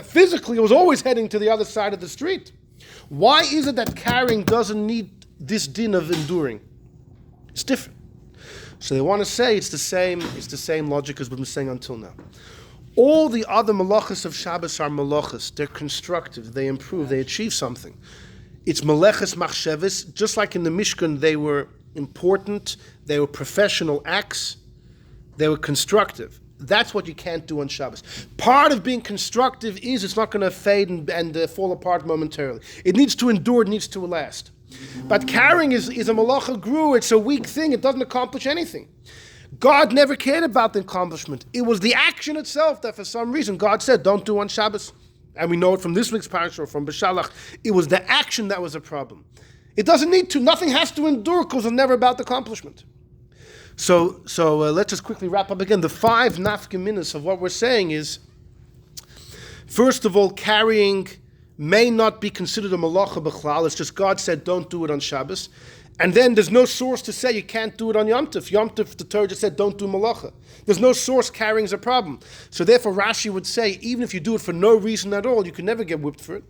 Physically, it was always heading to the other side of the street. Why is it that carrying doesn't need this din of enduring? It's different. So they want to say it's the same logic as we've been saying until now. All the other malachas of Shabbos are malachas. They're constructive. They improve. They achieve something. It's meleches machsheves. Just like in the Mishkan, they were important. They were professional acts. They were constructive. That's what you can't do on Shabbos. Part of being constructive is it's not going to fade and fall apart momentarily. It needs to endure, it needs to last. But carrying is a malacha grew, it's a weak thing, it doesn't accomplish anything. God never cared about the accomplishment. It was the action itself that for some reason God said, don't do on Shabbos. And we know it from this week's parasha or from Beshalach. It was the action that was a problem. It doesn't need to. Nothing has to endure because it's never about the accomplishment. So let's just quickly wrap up again. The 5 nafkaminas of what we're saying is, first of all, carrying may not be considered a malacha b'chlal. It's just God said don't do it on Shabbos. And then there's no source to say you can't do it on Yom Tov. Yom Tov, the Torah just said don't do malacha. There's no source carrying is a problem. So therefore Rashi would say even if you do it for no reason at all, you can never get whipped for it.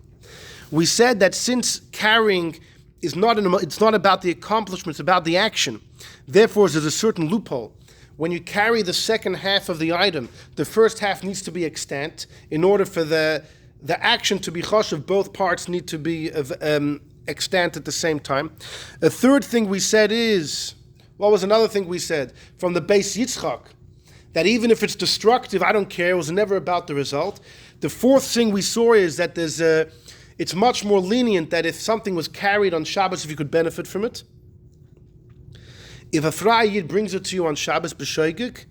We said that since carrying is it's not about the accomplishment, it's about the action. Therefore there's a certain loophole. When you carry the second half of the item, the first half needs to be extant. In order for the action to be choshev, both parts need to be extant at the same time. A third thing we said is, what was another thing we said? From the Beis Yitzchak, that even if it's destructive, I don't care, it was never about the result. The fourth thing we saw is that it's much more lenient that if something was carried on Shabbos, if you could benefit from it. If a Frei Yid brings it to you on Shabbos b'shoigig,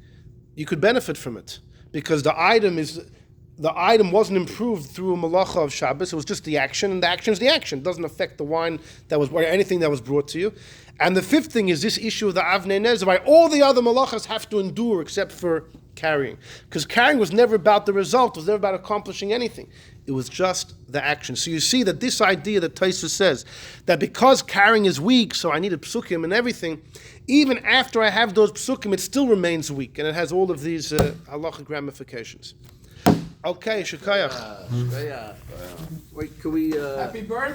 you could benefit from it. Because the item wasn't improved through a malacha of Shabbos. It was just the action, and the action is the action. It doesn't affect the wine that was, or anything that was brought to you. And the fifth thing is this issue of the Avnei Nezer, why all the other malachas have to endure except for carrying. Because carrying was never about the result, it was never about accomplishing anything. It was just the action. So you see that this idea that Tosfos says, that because carrying is weak, so I needed psukim and everything, even after I have those psukim, it still remains weak, and it has all of these halachic ramifications. Okay, shukayach. Wait, can we... Happy birthday.